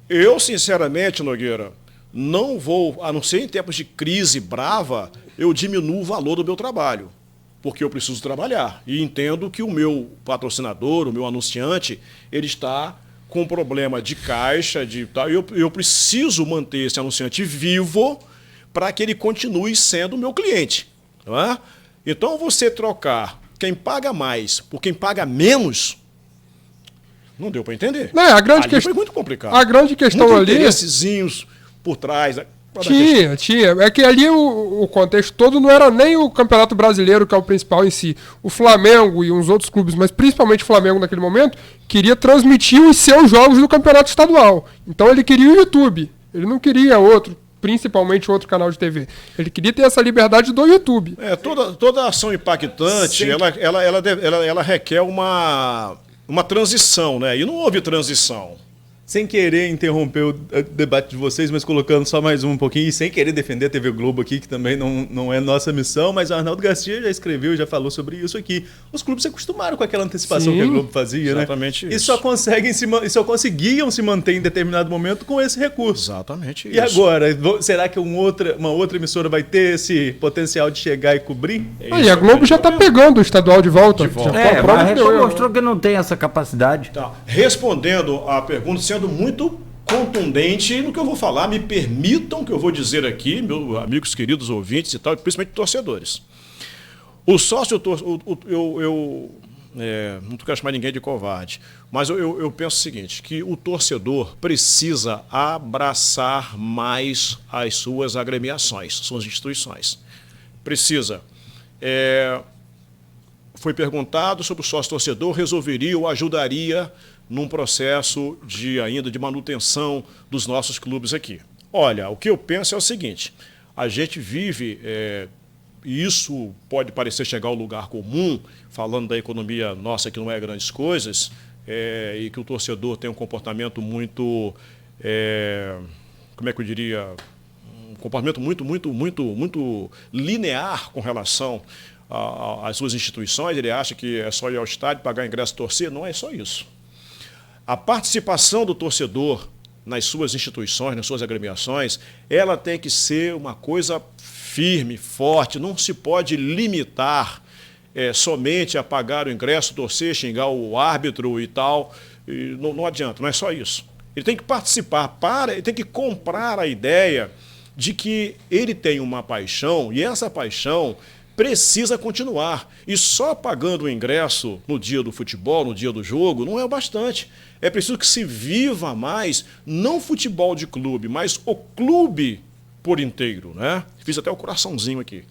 Eu, sinceramente, Nogueira, não vou, a não ser em tempos de crise brava, eu diminuo o valor do meu trabalho, porque eu preciso trabalhar. E entendo que o meu patrocinador, o meu anunciante, ele está com problema de caixa, eu preciso manter esse anunciante vivo para que ele continue sendo meu cliente. Não é? Então, você trocar quem paga mais por quem paga menos, não deu para entender.
Não,
foi muito complicado.
A grande questão
muito
ali...
interessezinhos por trás.
Tinha. É que ali o contexto todo não era nem o Campeonato Brasileiro, que é o principal em si. O Flamengo e uns outros clubes, mas principalmente o Flamengo naquele momento, queria transmitir os seus jogos do Campeonato Estadual. Então ele queria o YouTube. Ele não queria principalmente outro canal de TV. Ele queria ter essa liberdade do YouTube.
Toda ação impactante, ela requer uma transição, né? E não houve transição.
Sem querer interromper o debate de vocês, mas colocando só mais um pouquinho, e sem querer defender a TV Globo aqui, que também não é nossa missão, mas o Arnaldo Garcia já escreveu, já falou sobre isso aqui. Os clubes se acostumaram com aquela antecipação que a Globo fazia,
exatamente,
né?
isso.
E só conseguiam se manter em determinado momento com esse recurso.
Exatamente
e
isso.
E agora, será que uma outra emissora vai ter esse potencial de chegar e cobrir?
E a Globo já está pegando o estadual de volta.
Mas a Record mostrou que não tem essa capacidade.
Tá. Respondendo à pergunta, sendo muito contundente no que eu vou falar, me permitam que eu vou dizer aqui, meus amigos queridos ouvintes e tal, principalmente torcedores. O sócio, não quero chamar ninguém de covarde, mas eu penso o seguinte, que o torcedor precisa abraçar mais as suas agremiações, suas instituições. Precisa. Foi perguntado sobre o sócio-torcedor, resolveria ou ajudaria num processo de manutenção dos nossos clubes aqui. Olha, o que eu penso é o seguinte, a gente vive e isso pode parecer chegar ao lugar comum, falando da economia nossa que não é grandes coisas, e que o torcedor tem um comportamento muito, como é que eu diria, um comportamento muito linear com relação às suas instituições. Ele acha que é só ir ao estádio, pagar ingresso e torcer. Não é só isso. A participação do torcedor nas suas instituições, nas suas agremiações, ela tem que ser uma coisa firme, forte. Não se pode limitar somente a pagar o ingresso, torcer, xingar o árbitro e tal. E não adianta, não é só isso. Ele tem que participar, ele tem que comprar a ideia de que ele tem uma paixão e essa paixão precisa continuar. E só pagando o ingresso no dia do futebol, no dia do jogo, não é o bastante. É preciso que se viva mais, não futebol de clube, mas o clube por inteiro, né? Fiz até o coraçãozinho aqui.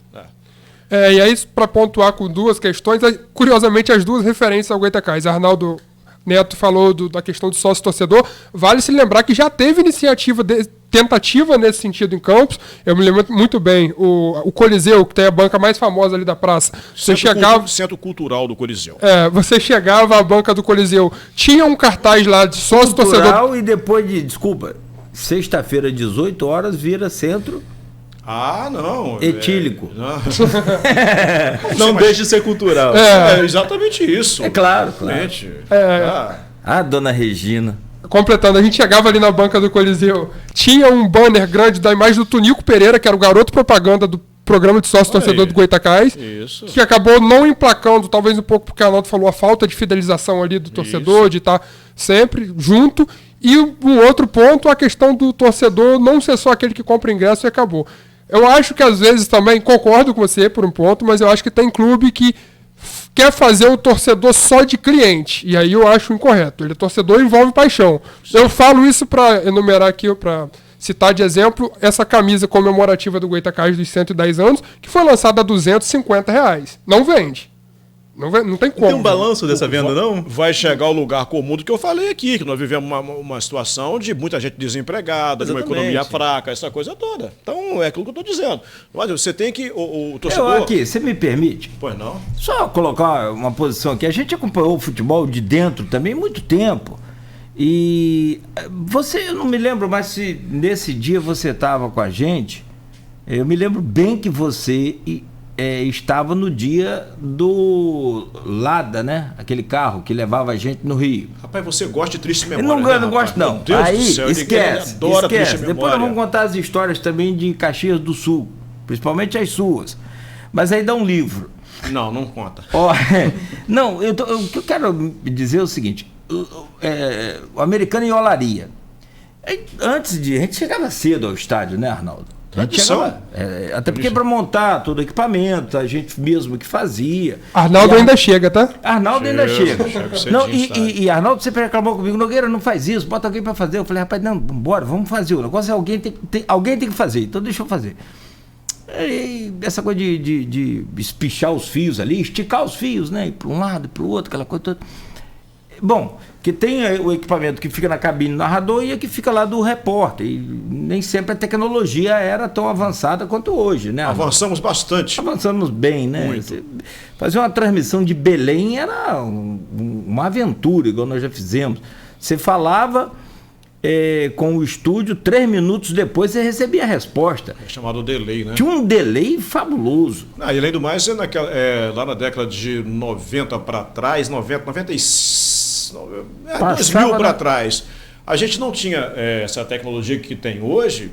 E aí, para pontuar com duas questões, curiosamente, as duas referências ao Goytacás. Arnaldo Neto falou da questão do sócio-torcedor. Vale se lembrar que já teve tentativa nesse sentido em Campos. Eu me lembro muito bem, o Coliseu, que tem a banca mais famosa ali da praça.
Centro Cultural do Coliseu.
Você chegava à banca do Coliseu, tinha um cartaz lá de sócio-torcedor.
E depois sexta-feira, 18 horas, vira centro...
não.
Etílico.
Não deixe de ser cultural.
É exatamente isso.
É claro. Dona Regina.
Completando, a gente chegava ali na banca do Coliseu, tinha um banner grande da imagem do Tunico Pereira, que era o garoto propaganda do programa de sócio-torcedor do Goytacás, que acabou não emplacando, talvez um pouco porque a Arnaldo falou, a falta de fidelização ali do torcedor, de estar sempre junto. E um outro ponto, a questão do torcedor não ser só aquele que compra ingresso e acabou. Eu acho que às vezes também, concordo com você por um ponto, mas eu acho que tem clube que quer fazer o torcedor só de cliente. E aí eu acho incorreto. Ele torcedor envolve paixão. Eu falo isso para enumerar aqui, para citar de exemplo, essa camisa comemorativa do Goytacás dos 110 anos, que foi lançada a R$250. Não vende. Não tem como.
Tem um balanço dessa venda, não?
Vai chegar ao lugar comum do que eu falei aqui, que nós vivemos uma situação de muita gente desempregada, de uma economia fraca, essa coisa toda. Então, é aquilo que eu estou dizendo. Mas você tem que... O torcedor...
Você me permite?
Pois não.
Só colocar uma posição aqui. A gente acompanhou o futebol de dentro também muito tempo. E eu não me lembro mais se nesse dia você estava com a gente. Eu me lembro bem que você... estava no dia do Lada, né? Aquele carro que levava a gente no Rio.
Rapaz, você gosta de triste memória,
não gosto, não.
Meu Deus
aí,
do céu,
esquece.
Triste memória.
Depois nós vamos contar as histórias também de Caxias do Sul, principalmente as suas. Mas aí dá um livro.
Não conta.
Não, o que eu quero dizer é o seguinte, o americano em Olaria. A gente chegava cedo ao estádio, né, Arnaldo? Até porque para montar todo o equipamento, a gente mesmo que fazia.
Arnaldo ainda chega, tá?
Arnaldo ainda chega. Não, e Arnaldo sempre reclamou comigo, Nogueira, não faz isso, bota alguém para fazer. Eu falei, rapaz, não, bora, vamos fazer. O negócio é alguém tem que fazer, então deixa eu fazer. E essa coisa de espichar os fios ali, esticar os fios, né? Ir para um lado, para o outro, aquela coisa toda. Bom, que tem o equipamento que fica na cabine do narrador e a que fica lá do repórter. E nem sempre a tecnologia era tão avançada quanto hoje, né?
Avançamos bastante.
Avançamos bem, né? Fazer uma transmissão de Belém era uma aventura, igual nós já fizemos. Você falava com o estúdio, 3 minutos depois você recebia a resposta.
É chamado delay, né?
Tinha um delay fabuloso.
E além do mais, lá na década de 90 para trás, 2000 para trás, a gente não tinha essa tecnologia que tem hoje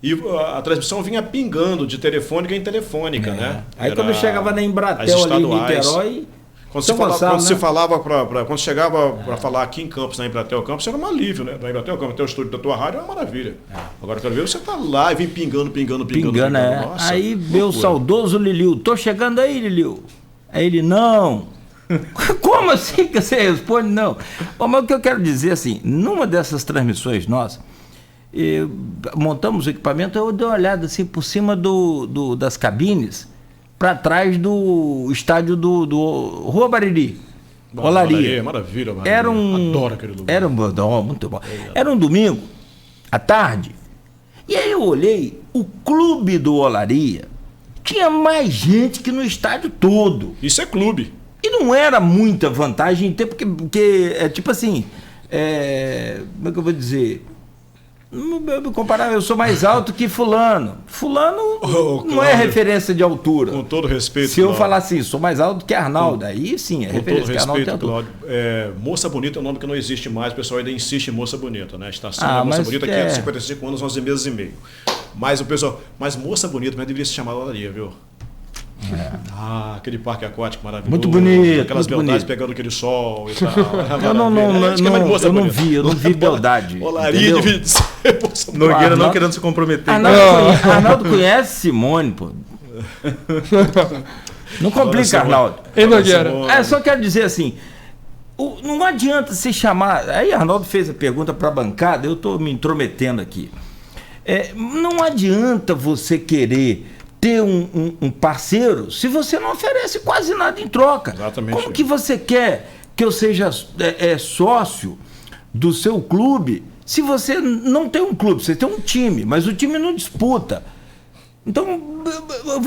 e a transmissão vinha pingando de telefônica em telefônica, né?
Aí quando chegava na Embratel ali em Niterói...
Quando chegava para falar aqui em Campos, na Embratel Campos, era um alívio, né? Na Embratel Campos, até o estúdio da tua rádio é uma maravilha. Agora eu quero ver você tá lá e vem pingando. Nossa,
aí meu saudoso Liliu, tô chegando aí, Liliu. Aí ele, não. Como assim que você responde não? Mas o que eu quero dizer assim, numa dessas transmissões nossas, montamos o equipamento, eu dei uma olhada assim por cima das cabines, para trás do estádio do Rua Bariri. Olaria.
Maravilha.
Adoro aquele lugar. Muito bom. Era um domingo, à tarde, e aí eu olhei, o clube do Olaria tinha mais gente que no estádio todo.
Isso é clube.
E não era muita vantagem ter, porque é tipo assim, como é que eu vou dizer? Me comparar, eu sou mais alto que fulano. Fulano não é referência de altura.
Com todo respeito,
se eu falar assim, sou mais alto que Arnaldo, aí sim, é
com
referência
todo
que Arnaldo
respeito,
tem altura.
Cláudio, Moça Bonita é um nome que não existe mais, o pessoal ainda insiste em Moça Bonita, né? A estação
Ah,
Moça
mas
Bonita, 555 anos, 11 meses e meio. Mas o pessoal, mas Moça Bonita, mas deveria se chamar Olaria, viu? Aquele parque aquático maravilhoso.
Muito bonito.
Aquelas
muito
beldades
bonito.
pegando aquele sol e tal.
Eu não vi beldade.
Olaria devia ser Moça Bonita.
Nogueira não querendo se comprometer.
Arnaldo conhece Simone, pô. Não complica, Arnaldo.
Ei, Nogueira.
Só quero dizer assim, não adianta se chamar... Aí Arnaldo fez a pergunta para a bancada, eu estou me intrometendo aqui. Não adianta você querer ter um parceiro se você não oferece quase nada em troca.
Exatamente.
Como que você quer que eu seja sócio do seu clube se você não tem um clube? Você tem um time, mas o time não disputa. Então, eu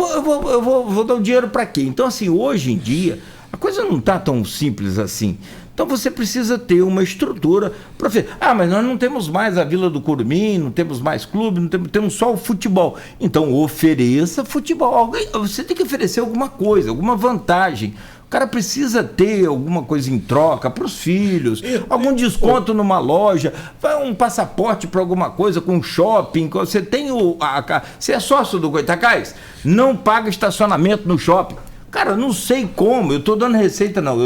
vou dar o dinheiro para quê? Então, assim, hoje em dia, a coisa não está tão simples assim. Então você precisa ter uma estrutura para fazer. Mas nós não temos mais a Vila do Curumim, não temos mais clube, temos só o futebol. Então ofereça futebol. Você tem que oferecer alguma coisa, alguma vantagem. O cara precisa ter alguma coisa em troca para os filhos, algum desconto numa loja, um passaporte para alguma coisa com shopping. Você tem você é sócio do Goitacás? Não paga estacionamento no shopping. Cara, não sei como, eu tô dando receita, não.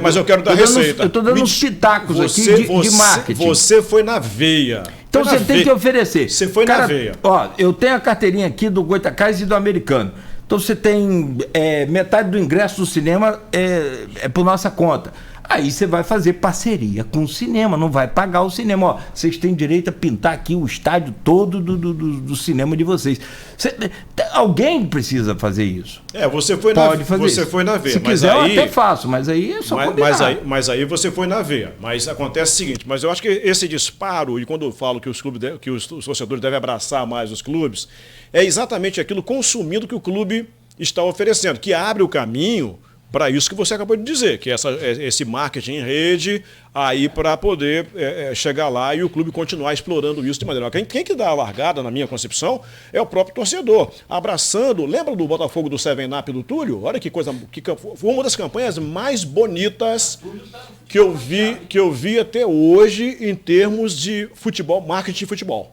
Mas eu quero dar receita.
Eu tô dando uns pitacos aqui de marketing.
Você foi na veia.
Então você tem que oferecer.
Você foi na veia.
Ó, eu tenho a carteirinha aqui do Goitacás e do Americano. Então você tem metade do ingresso do cinema por nossa conta. Aí você vai fazer parceria com o cinema, não vai pagar o cinema. Ó, vocês têm direito a pintar aqui o estádio todo do cinema de vocês. Alguém precisa fazer isso.
Você foi foi na veia.
Se quiser, eu até faço, mas aí é só combinar.
Mas aí você foi na veia. Mas acontece o seguinte, mas eu acho que esse disparo, e quando eu falo que os torcedores devem abraçar mais os clubes, é exatamente aquilo consumindo que o clube está oferecendo, que abre o caminho para isso que você acabou de dizer, que esse marketing em rede, aí para poder chegar lá e o clube continuar explorando isso de maneira... Quem que dá a largada, na minha concepção, é o próprio torcedor, abraçando... Lembra do Botafogo do 7-Up do Túlio? Olha que coisa... Foi uma das campanhas mais bonitas que eu vi até hoje em termos de futebol, marketing de futebol.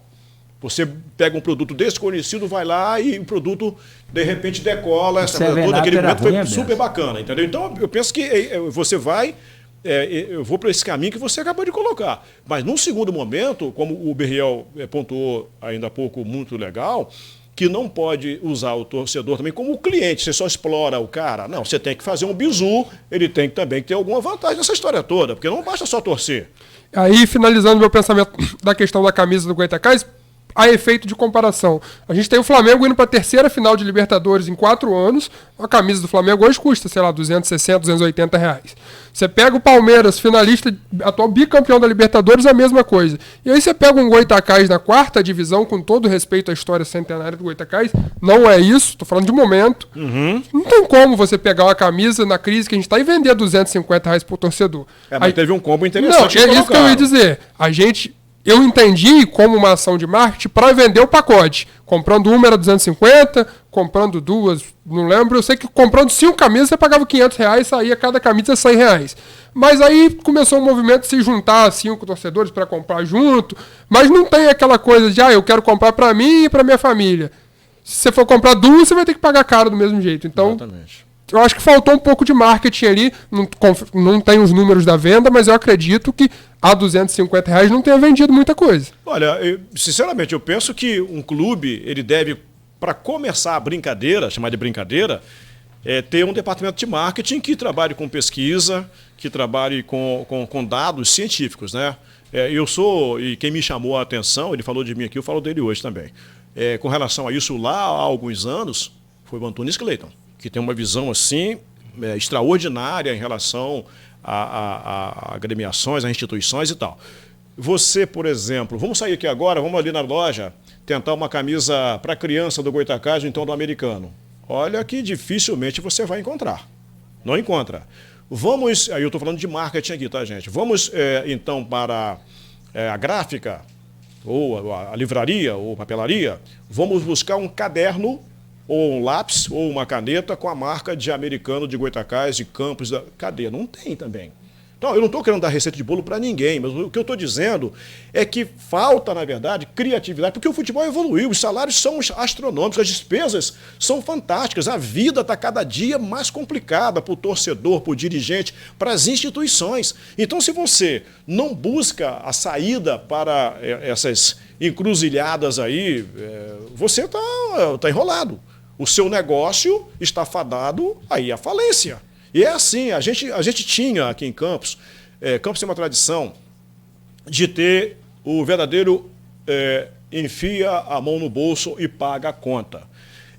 Você pega um produto desconhecido, vai lá e o produto, de repente, decola. Todo aquele momento foi super bacana, entendeu? Então, eu penso que você vai... eu vou para esse caminho que você acabou de colocar. Mas, num segundo momento, como o Berriel pontuou ainda há pouco, muito legal, que não pode usar o torcedor também como cliente. Você só explora o cara. Não, você tem que fazer um bizu, ele tem que também ter alguma vantagem nessa história toda, porque não basta só torcer.
Aí, finalizando meu pensamento da questão da camisa do Goitacás, a efeito de comparação. A gente tem o Flamengo indo para a terceira final de Libertadores em 4 anos. A camisa do Flamengo hoje custa, sei lá, 260, 280 reais. Você pega o Palmeiras, finalista, atual bicampeão da Libertadores, a mesma coisa. E aí você pega um Goitacás na 4ª divisão, com todo respeito à história centenária do Goitacás, não é isso, tô falando de momento. Não tem como você pegar uma camisa na crise que a gente está e vender 250 reais pro torcedor.
Mas aí, teve um combo interessante.
Não, é isso que eu ia dizer. Eu entendi como uma ação de marketing para vender o pacote. Comprando uma era 250, comprando 2, não lembro. Eu sei que comprando 5 camisas você pagava 500 reais, saía cada camisa 100 reais. Mas aí começou o movimento de se juntar 5 torcedores para comprar junto. Mas não tem aquela coisa de, eu quero comprar para mim e para minha família. Se você for comprar 2, você vai ter que pagar caro do mesmo jeito. Então, exatamente. Eu acho que faltou um pouco de marketing ali. Não tem os números da venda, mas eu acredito que a 250 reais não tenha vendido muita coisa.
Olha, sinceramente, eu penso que um clube, ele deve, para começar a brincadeira, chamar de brincadeira, ter um departamento de marketing que trabalhe com pesquisa, que trabalhe com dados científicos, né? E quem me chamou a atenção, ele falou de mim aqui, eu falo dele hoje também. Com relação a isso, lá há alguns anos, foi o Antunes Clayton, que tem uma visão assim extraordinária em relação a agremiações, a instituições e tal. Você, por exemplo, vamos sair aqui agora, vamos ali na loja tentar uma camisa para criança do Goitacás ou então do Americano. olha que dificilmente você vai encontrar. Não encontra. Vamos, aí eu estou falando de marketing aqui, tá, gente? Vamos, então, para a gráfica, ou a livraria, ou papelaria, vamos buscar um caderno, ou um lápis, ou uma caneta com a marca de Americano, de Goytacazes, de Campos. Cadê? Não tem também. Então, eu não estou querendo dar receita de bolo para ninguém, mas o que eu estou dizendo é que falta, na verdade, criatividade, porque o futebol evoluiu, os salários são astronômicos, as despesas são fantásticas, a vida está cada dia mais complicada para o torcedor, para o dirigente, para as instituições. Então, se você não busca a saída para essas encruzilhadas aí, você está enrolado. O seu negócio está fadado aí à falência. E é assim, a gente tinha aqui em Campos, Campos tem uma tradição de ter o verdadeiro enfia a mão no bolso e paga a conta.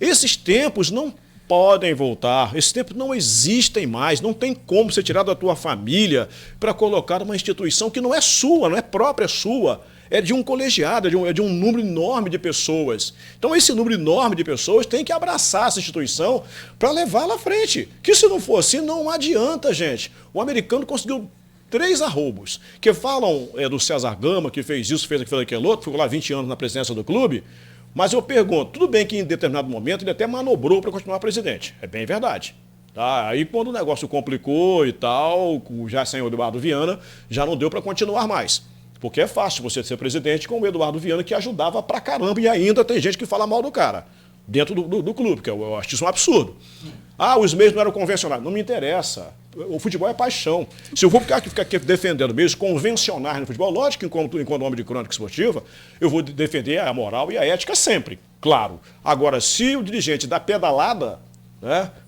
Esses tempos não podem voltar, esses tempos não existem mais, não tem como você tirar da tua família para colocar numa instituição que não é sua, não é própria sua. É de um colegiado, é de um número enorme de pessoas. Então, esse número enorme de pessoas tem que abraçar essa instituição para levá-la à frente. Que se não for assim, não adianta, gente. O Americano conseguiu 3 arroubos, que falam do César Gama, que fez isso, fez aquele outro, ficou lá 20 anos na presidência do clube, mas eu pergunto, tudo bem que em determinado momento ele até manobrou para continuar presidente. É bem verdade. Tá? Aí quando o negócio complicou e tal, já sem o Eduardo Viana, já não deu para continuar mais. Porque é fácil você ser presidente com o Eduardo Viana, que ajudava pra caramba, e ainda tem gente que fala mal do cara, dentro do clube, que eu acho isso um absurdo. Os meios não eram convencionais. Não me interessa. O futebol é paixão. Se eu vou ficar aqui defendendo meios convencionais no futebol, lógico que enquanto homem de crônica esportiva, eu vou defender a moral e a ética sempre, claro. Agora, se o dirigente dá pedalada,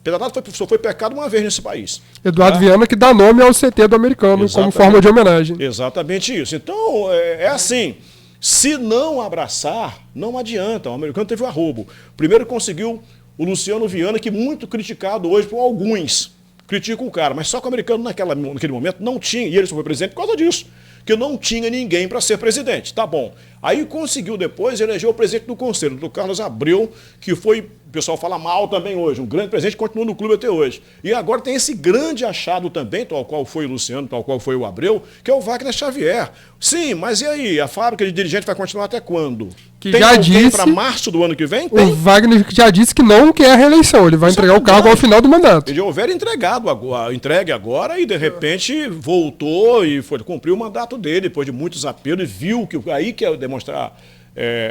pedalada só foi pecado uma vez nesse país.
Eduardo Viana, que dá nome ao CT do Americano, como forma de homenagem.
Exatamente isso. Então, é assim, se não abraçar, não adianta. O Americano teve um arrobo. Primeiro conseguiu o Luciano Viana, que muito criticado hoje por alguns. Criticam o cara, mas só que o Americano naquele momento não tinha, e ele só foi presidente por causa disso, que não tinha ninguém para ser presidente. Tá bom. Aí conseguiu depois eleger o presidente do conselho, do Carlos Abreu, que foi, o pessoal fala mal também hoje, um grande presidente, continua no clube até hoje. E agora tem esse grande achado também, tal qual foi o Luciano, tal qual foi o Abreu, que é o Wagner Xavier. Sim, mas e aí? A fábrica de dirigente vai continuar até quando?
Que tem já disse
para março do ano que vem?
Tem. O Wagner já disse que não quer a reeleição, ele vai entregar o cargo ao final do mandato.
Ele houver entregue agora e de repente voltou e cumpriu o mandato dele, depois de muitos apelos, e viu que aí quer demonstrar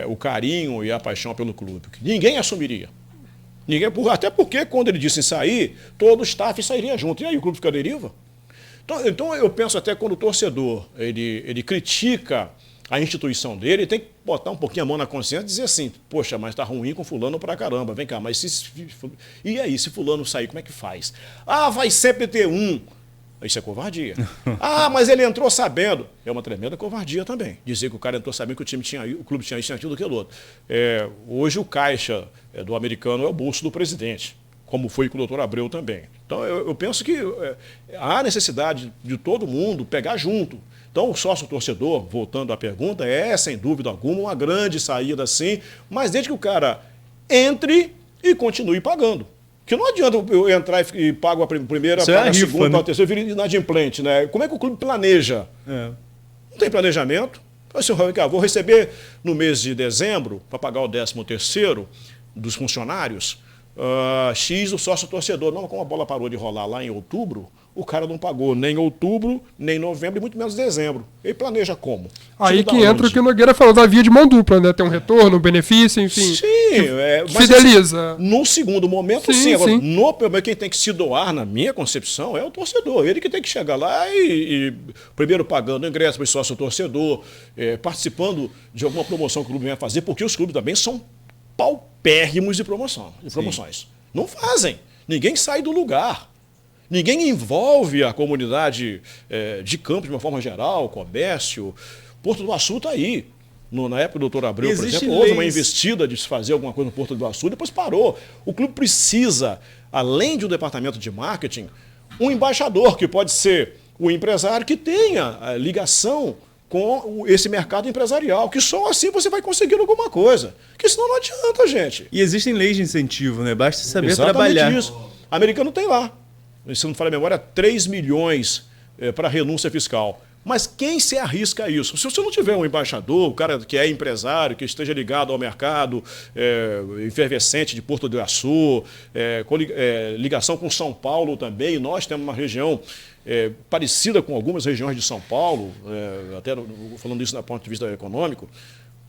o carinho e a paixão pelo clube. Ninguém assumiria. Até porque quando ele disse em sair, todo o staff sairia junto. E aí o clube fica à deriva? Então eu penso até quando o torcedor ele critica a instituição dele, ele tem que botar um pouquinho a mão na consciência e dizer assim, poxa, mas tá ruim com fulano pra caramba, vem cá, mas e aí, se fulano sair, como é que faz? Vai sempre ter um. Isso é covardia. Mas ele entrou sabendo. É uma tremenda covardia também. Dizer que o cara entrou sabendo que o clube tinha isso, aquilo, aquilo outro. Hoje o caixa do Americano é o bolso do presidente, como foi com o doutor Abreu também. Então eu penso que há necessidade de todo mundo pegar junto. Então, o sócio-torcedor, voltando à pergunta, sem dúvida alguma, uma grande saída, sim, mas desde que o cara entre e continue pagando. Porque não adianta eu entrar e pago a primeira, pago a segunda, pago a terceira, eu viro inadimplente, né? Como é que o clube planeja? Não tem planejamento. Assim, vou receber no mês de dezembro, para pagar o 13º dos funcionários, X o sócio-torcedor. Não, como a bola parou de rolar lá em outubro, o cara não pagou nem outubro, nem novembro e muito menos dezembro. Ele planeja como?
Aí que entra o que o Nogueira falou da via de mão dupla, né? Tem um retorno, um benefício, enfim.
Sim,
fideliza.
Assim, no segundo momento, sim. Agora, no primeiro, quem tem que se doar, na minha concepção, é o torcedor. Ele que tem que chegar lá e primeiro pagando ingresso para o sócio-torcedor, participando de alguma promoção que o clube venha fazer, porque os clubes também são paupérrimos de promoções. Não fazem. Ninguém sai do lugar. Ninguém envolve a comunidade de Campos de uma forma geral, comércio. Porto do Açu está aí. Na época do doutor Abreu, por exemplo, houve uma investida de se fazer alguma coisa no Porto do Açu, depois parou. O clube precisa, além de um departamento de marketing, um embaixador, que pode ser o empresário que tenha a ligação com esse mercado empresarial, que só assim você vai conseguir alguma coisa. Porque senão não adianta, gente.
E existem leis de incentivo, né? Basta saber
Exatamente
trabalhar.
Isso. O americano tem lá, se não me falha a memória, 3 milhões para renúncia fiscal. Mas quem se arrisca a isso? Se você não tiver um embaixador, o cara que é empresário, que esteja ligado ao mercado efervescente de Porto do Açu, ligação com São Paulo também, nós temos uma região parecida com algumas regiões de São Paulo, até falando isso do ponto de vista econômico,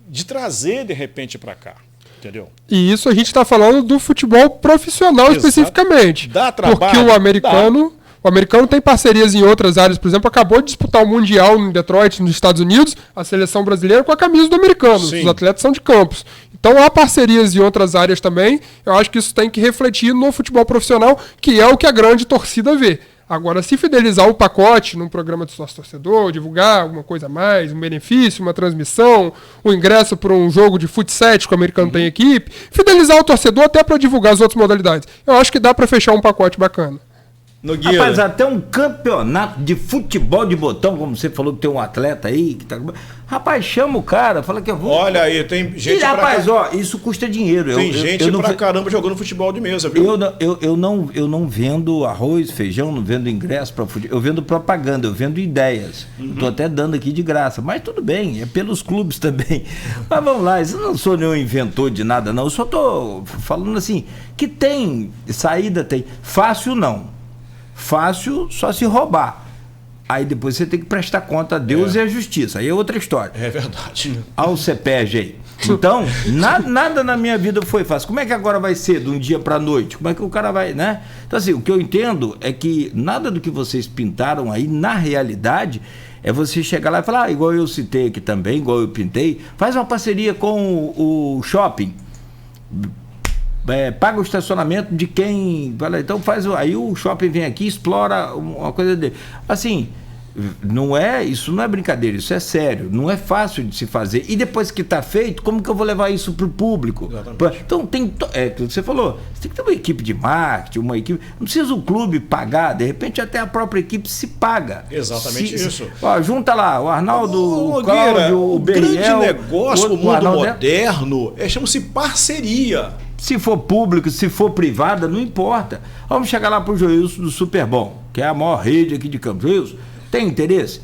de trazer de repente para cá. Entendeu?
E isso a gente está falando do futebol profissional. Exato. Especificamente.
Dá trabalho.
Porque o americano tem parcerias em outras áreas. Por exemplo, acabou de disputar o Mundial em Detroit, nos Estados Unidos, a seleção brasileira com a camisa do americano. Sim. Os atletas são de campos. Então há parcerias em outras áreas também. Eu acho que isso tem que refletir no futebol profissional, que é o que a grande torcida vê. Agora, se fidelizar o pacote num programa de sócio-torcedor, divulgar alguma coisa a mais, um benefício, uma transmissão, um ingresso para um jogo de futsal que o americano tem equipe, fidelizar o torcedor até para divulgar as outras modalidades. Eu acho que dá para fechar um pacote bacana.
Nogueira. Rapaz, até um campeonato de futebol de botão, como você falou que tem um atleta aí que tá... Rapaz, chama o cara, fala que eu vou...
Olha aí, tem gente
rapaz, isso custa dinheiro.
Tem gente pra caramba jogando futebol de mesa, viu?
Eu não vendo arroz, feijão, não vendo ingresso para futebol. Eu vendo propaganda, eu vendo ideias. Tô até dando aqui de graça. Mas tudo bem, é pelos clubes também. Mas vamos lá, eu não sou nenhum inventor de nada, não. Eu só tô falando assim, que tem saída, tem. Fácil não. Fácil só se roubar. Aí depois você tem que prestar conta a Deus e a justiça. Aí é outra história.
É verdade.
Ao CEPEG aí. Então, nada na minha vida foi fácil. Como é que agora vai ser de um dia para a noite? Como é que o cara vai, né? Então assim, o que eu entendo é que nada do que vocês pintaram aí, na realidade, é você chegar lá e falar, igual eu citei aqui também, igual eu pintei, faz uma parceria com o shopping. Paga o estacionamento de quem... Então aí o shopping vem aqui e explora uma coisa dele. Assim, isso não é brincadeira, isso é sério. Não é fácil de se fazer. E depois que está feito, como que eu vou levar isso para o público? Exatamente. Então tudo que você falou, você tem que ter uma equipe de marketing, uma equipe... Não precisa o clube pagar, de repente até a própria equipe se paga.
Exatamente isso.
Junta lá, o Arnaldo, o Cláudio, o Beriel...
O grande negócio no mundo moderno chama-se parceria.
Se for público, se for privada, não importa. Vamos chegar lá para o Joilson do Superbom, que é a maior rede aqui de Campos. Joilson, tem interesse?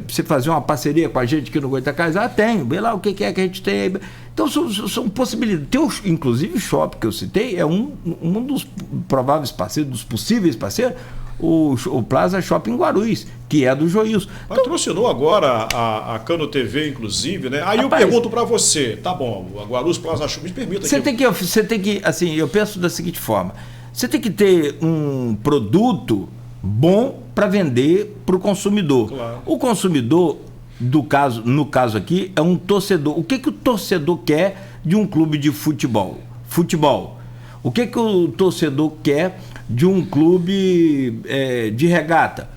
Você fazer uma parceria com a gente aqui no Goitacás? Tem. Vê lá o que é que a gente tem aí. Então são possibilidades. Inclusive o shopping que eu citei é um dos prováveis parceiros, dos possíveis parceiros, o Plaza Shopping Guarulhos, que é do Joilson.
Patrocinou agora a Cano TV, inclusive, né? Aí rapaz, eu pergunto para você, tá bom, a Guarulhos Plaza Shopping, me permita aqui.
Você tem que, assim, eu penso da seguinte forma, você tem que ter um produto bom para vender para o consumidor. Claro. O consumidor, no caso aqui, é um torcedor. O que o torcedor quer de um clube de futebol? O que o torcedor quer de um clube de regata?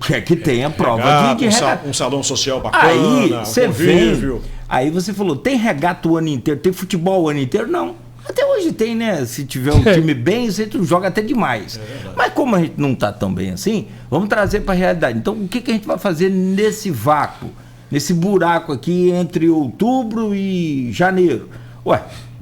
Quer que tenha prova de regata.
Um salão social bacana,
aí você vem. Aí você falou, tem regata o ano inteiro, tem futebol o ano inteiro? Não. Até hoje tem, né? Se tiver um time bem, você joga até demais. Mas como a gente não está tão bem assim, vamos trazer para a realidade. Então, o que a gente vai fazer nesse vácuo, nesse buraco aqui entre outubro e janeiro?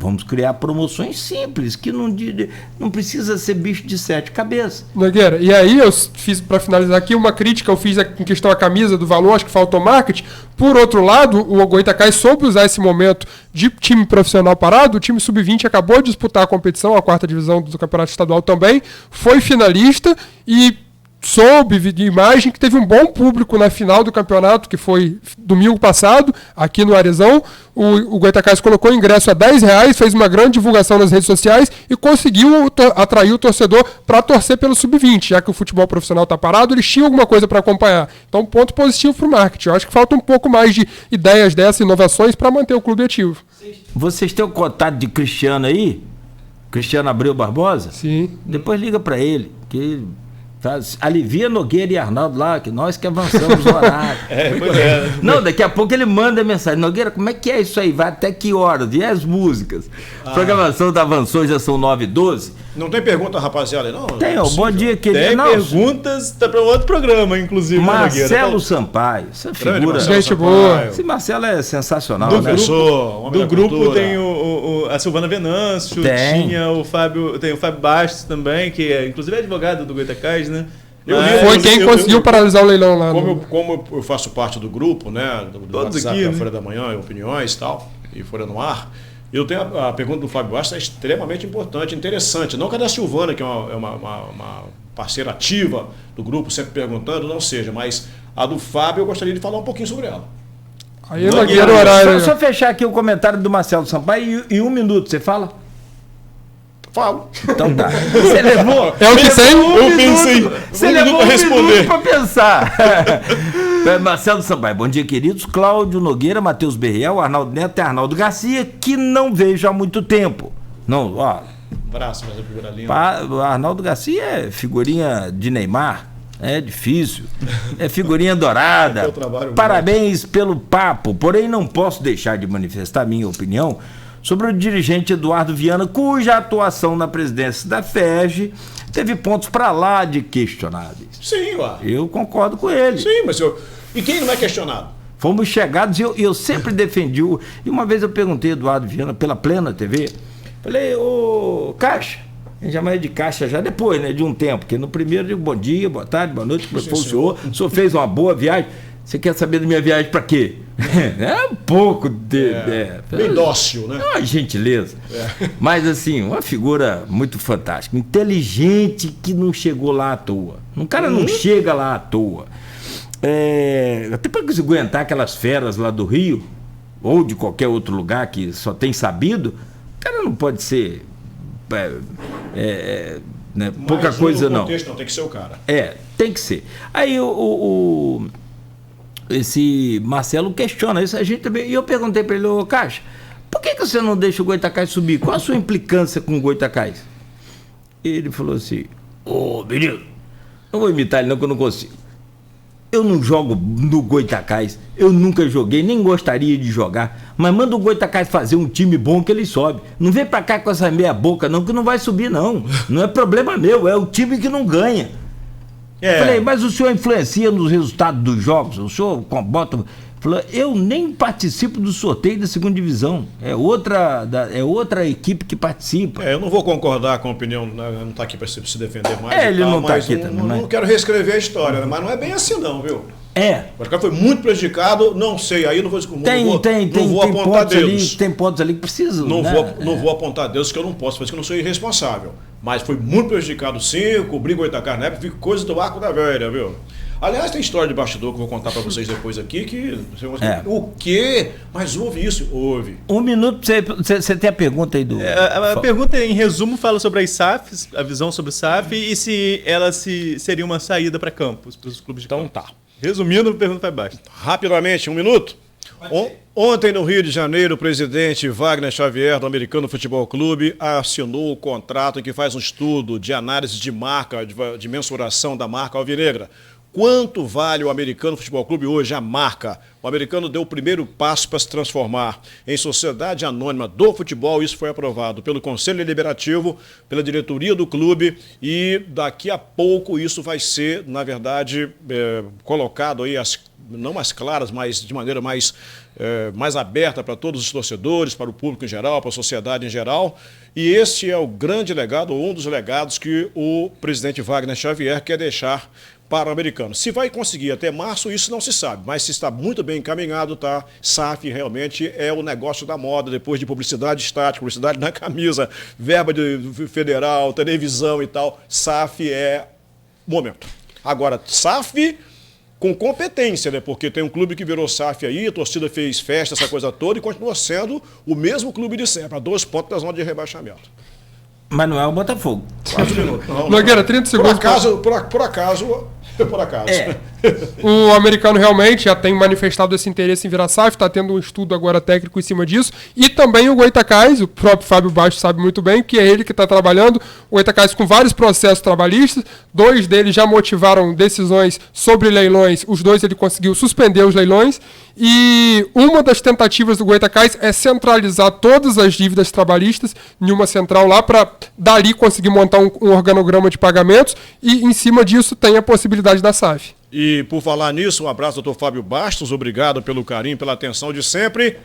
Vamos criar promoções simples, que não precisa ser bicho de 7 cabeças.
Nogueira, e aí eu fiz, para finalizar aqui, uma crítica, eu fiz em questão à camisa do valor, acho que faltou marketing. Por outro lado, o Goitacás soube usar esse momento de time profissional parado, o time sub-20 acabou de disputar a competição, a 4ª divisão do Campeonato Estadual também, foi finalista e soube de imagem que teve um bom público na final do campeonato, que foi domingo passado, aqui no Arezão. O Goitacás colocou o ingresso a R$10, fez uma grande divulgação nas redes sociais e conseguiu atrair o torcedor para torcer pelo sub-20, já que o futebol profissional está parado, eles tinham alguma coisa para acompanhar. Então, ponto positivo para o marketing. Eu acho que falta um pouco mais de ideias dessas, inovações, para manter o clube ativo.
Vocês têm o contato de Cristiano aí? Cristiano Abreu Barbosa?
Sim.
Depois liga para ele, que... Alivia Nogueira e Arnaldo lá, que nós que avançamos o horário. Não, daqui a pouco ele manda mensagem. Nogueira, como é que é isso aí? Vai até que horas? E as músicas? A programação da Avançou já são 9h12.
Não tem pergunta, rapaziada, não?
Tem, ó, bom dia, querido.
Tem
Não,
perguntas, tá para outro programa, inclusive.
Marcelo Sampaio, essa figura.
Marcelo
Gente
Sampaio.
boa.
Esse Marcelo é sensacional, né?
Professor, homem
Do
da
grupo
cultura.
tem a Silvana Venâncio,
Tem.
tinha o Fábio Bastos também, que é, inclusive é advogado do Goitacás, né?
Foi quem conseguiu paralisar o leilão lá.
Como eu faço parte do grupo, né? Do
Todos
WhatsApp
aqui,
da
né?
Folha da Manhã, Opiniões e tal, e Folha no Ar. Eu tenho a pergunta do Fábio Bastos, é extremamente importante, interessante. Não que a da Silvana, que é uma parceira ativa do grupo, sempre perguntando, não seja, mas a do Fábio eu gostaria de falar um pouquinho sobre ela.
Aí eu Nogueira o horário.
Só fechar aqui o comentário do Marcelo Sampaio e 1 minuto, você fala?
Falo.
Então tá. Você levou.
É o que tem?
Eu pensei.
Você levou 1 minuto para pensar. Marcelo Sampaio, bom dia, queridos. Cláudio Nogueira, Matheus Berriel, Arnaldo Neto e Arnaldo Garcia, que não vejo há muito tempo. Não, ó.
Abraço, mas a figura linda.
Arnaldo Garcia é figurinha de Neymar. É difícil. É figurinha dourada.
Teu trabalho,
Parabéns pelo papo. Porém, não posso deixar de manifestar minha opinião sobre o dirigente Eduardo Viana, cuja atuação na presidência da FERJ teve pontos para lá de questionáveis.
Sim, ué.
Eu concordo com ele.
Sim, mas e quem não é questionado?
Fomos chegados e eu sempre defendi o... E uma vez eu perguntei a Eduardo Viana pela Plena TV, falei, ô Caixa, a gente chama ele de Caixa já depois, né, de um tempo, porque no primeiro eu digo bom dia, boa tarde, boa noite, como foi o senhor fez uma boa viagem, você quer saber da minha viagem para quê? É um pouco
bem dócil, né?
Uma gentileza. Mas assim, uma figura muito fantástica, inteligente, que não chegou lá à toa. Um cara não chega lá à toa. Até para você aguentar aquelas feras lá do Rio, ou de qualquer outro lugar que só tem sabido, o cara não pode ser né, pouca coisa, não.
Contexto, não, tem que ser o cara.
Tem que ser. Aí esse Marcelo questiona isso, a gente também. E eu perguntei para ele, ô Caixa, por que você não deixa o Goitacás subir? Qual a sua implicância com o Goitacás? Ele falou assim, menino, não vou imitar ele não, que eu não consigo. Eu não jogo no Goitacás, eu nunca joguei, nem gostaria de jogar, mas manda o Goitacás fazer um time bom que ele sobe. Não vem pra cá com essa meia boca não, que não vai subir não. Não é problema meu, é o time que não ganha. Falei, mas o senhor influencia nos resultados dos jogos? O senhor bota... Falou, eu nem participo do sorteio da segunda divisão. É outra equipe que participa.
Eu não vou concordar com a opinião, não está aqui para se defender mais.
Ele não está aqui também.
Não quero reescrever a história, mas não é bem assim não, viu? O cara foi muito prejudicado, não sei, aí não vou apontar dedos.
Tem pontos ali que precisam.
Não vou apontar dedos que eu não posso, porque eu não sou irresponsável. Mas foi muito prejudicado sim, cobri Goitacás na época, fica coisa do arco da velha, viu? Aliás, tem história de bastidor que eu vou contar para vocês depois aqui, que... O quê? Mas houve isso? Houve.
1 minuto, você tem a pergunta aí do...
A pergunta, em resumo, fala sobre as SAFs, a visão sobre o SAF, e se ela seria uma saída para campos, para os clubes de campos.
Então tá.
Resumindo, a pergunta vai baixo.
Rapidamente, 1 minuto. Ontem, no Rio de Janeiro, o presidente Wagner Xavier, do Americano Futebol Clube, assinou o contrato em que faz um estudo de análise de marca, de mensuração da marca alvinegra. Quanto vale o Americano Futebol Clube hoje, a marca? O Americano deu o primeiro passo para se transformar em sociedade anônima do futebol. Isso foi aprovado pelo Conselho Deliberativo, pela diretoria do clube, e daqui a pouco isso vai ser, na verdade, colocado aí, não mais claras, mas de maneira mais aberta para todos os torcedores, para o público em geral, para a sociedade em geral. E esse é o grande legado, ou um dos legados que o presidente Wagner Xavier quer deixar para o Americano. Se vai conseguir até março, isso não se sabe, mas se está muito bem encaminhado, tá? SAF realmente é o negócio da moda, depois de publicidade estática, publicidade na camisa, verba de federal, televisão e tal, SAF é o momento. Agora, SAF com competência, né? Porque tem um clube que virou SAF aí, a torcida fez festa, essa coisa toda, e continua sendo o mesmo clube de sempre, a 2 pontos da zona de rebaixamento.
Mas não é o Botafogo.
Nogueira, 30 segundos.
Por acaso.
O americano realmente já tem manifestado esse interesse em virar SAF, está tendo um estudo agora técnico em cima disso. E também o Goytacás, o próprio Fábio Bastos sabe muito bem, que é ele que está trabalhando. O Goytacás com vários processos trabalhistas, 2 deles já motivaram decisões sobre leilões, os 2 ele conseguiu suspender os leilões. E uma das tentativas do Goytacás é centralizar todas as dívidas trabalhistas em uma central lá para dali conseguir montar um organograma de pagamentos e em cima disso tem a possibilidade da SAF.
E por falar nisso, um abraço, doutor Fábio Bastos, obrado pelo carinho, pela atenção de sempre.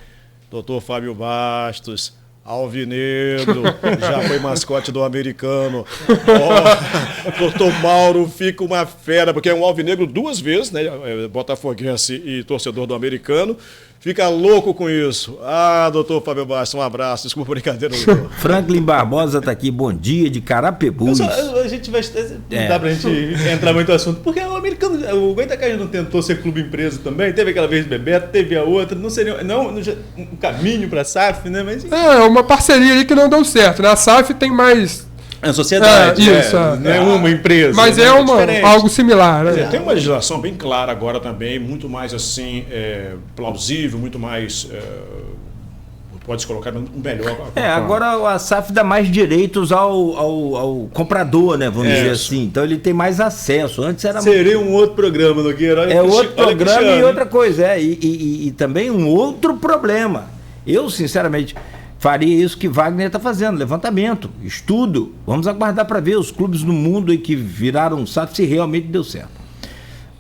Doutor Fábio Bastos, alvinegro, já foi mascote do americano. Doutor Mauro fica uma fera, porque é um alvinegro 2 vezes, né? Botafoguense e torcedor do americano. Fica louco com isso. Doutor Fábio Bastos, um abraço. Desculpa a brincadeira, doutor.
Franklin Barbosa tá aqui, bom dia, de Carapebus.
A gente vai... Não dá pra gente entrar muito no assunto, porque o americano, o Goytacás não tentou ser clube empresa também, teve aquela vez Bebeto, teve a outra, não seria um caminho pra SAF, né? Mas,
é uma parceria ali que não deu certo, né? A SAF tem mais...
É sociedade, não é uma empresa.
Mas
né?
Algo similar, né?
Tem uma legislação bem clara agora também, muito mais assim, plausível, muito mais... pode-se colocar melhor.
Agora a SAF dá mais direitos ao comprador, né? Vamos dizer assim. Então ele tem mais acesso. Antes era...
Seria um outro programa, Nogueira.
Outro programa e outra coisa. E também um outro problema. Eu, sinceramente... faria isso que Wagner está fazendo, levantamento, estudo. Vamos aguardar para ver os clubes no mundo aí que viraram SAF se realmente deu certo.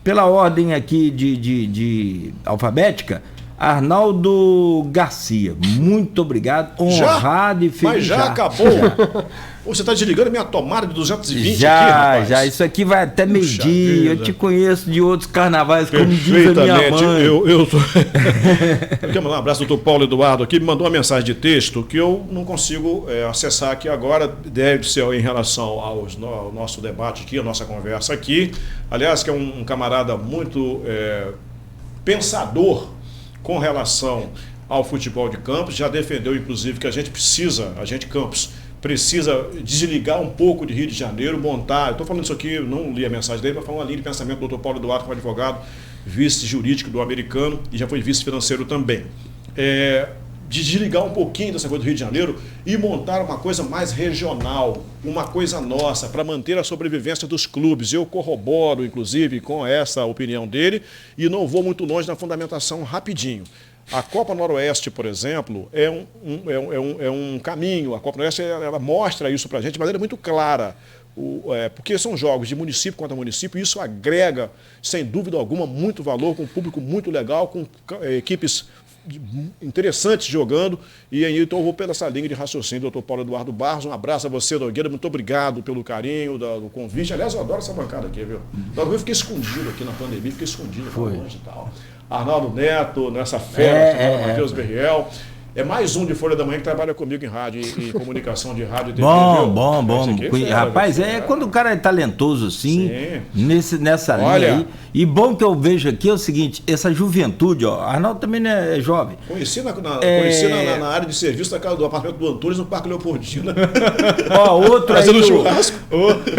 Pela ordem aqui de alfabética, Arnaldo Garcia, muito obrigado, honrado e feliz.
Mas já acabou. Você está desligando minha tomada de 220
já,
aqui, rapaz?
Já, isso aqui vai até meio-dia. Eu te conheço de outros carnavais, como diz a minha mãe.
Eu quero mandar um abraço ao doutor Paulo Eduardo aqui, me mandou uma mensagem de texto que eu não consigo acessar aqui agora, deve ser em relação ao nosso debate aqui, a nossa conversa aqui. Aliás, que é um camarada muito pensador com relação ao futebol de campos, já defendeu inclusive que a gente Campos, precisa desligar um pouco de Rio de Janeiro, montar... Eu estou falando isso aqui, não li a mensagem dele, mas foi uma linha de pensamento do Dr. Paulo Eduardo, como advogado, vice-jurídico do americano e já foi vice-financeiro também. De desligar um pouquinho dessa coisa do Rio de Janeiro e montar uma coisa mais regional, uma coisa nossa, para manter a sobrevivência dos clubes. Eu corroboro, inclusive, com essa opinião dele e não vou muito longe na fundamentação rapidinho. A Copa Noroeste, por exemplo, é um caminho. A Copa Noroeste ela mostra isso para a gente de maneira muito clara. Porque são jogos de município contra município e isso agrega, sem dúvida alguma, muito valor, com um público muito legal, com equipes interessantes jogando. E aí então eu vou pela essa linha de raciocínio do Dr. Paulo Eduardo Barros. Um abraço a você, Nogueira. Muito obrigado pelo carinho, do convite. Aliás, eu adoro essa bancada aqui, viu? Eu fiquei escondido aqui na pandemia, fiquei escondido longe e tal. Arnaldo Neto, nessa fera, Matheus Berriel. É mais um de Folha da Manhã que trabalha comigo em rádio e comunicação de rádio e TV.
Bom. Rapaz, quando o cara é talentoso assim, nessa linha aí. E bom que eu vejo aqui é o seguinte, essa juventude, Arnaldo também é jovem.
Conheci na área de serviço da casa do apartamento do Antunes, no Parque Leopoldina.
Outro aí,
churrasco.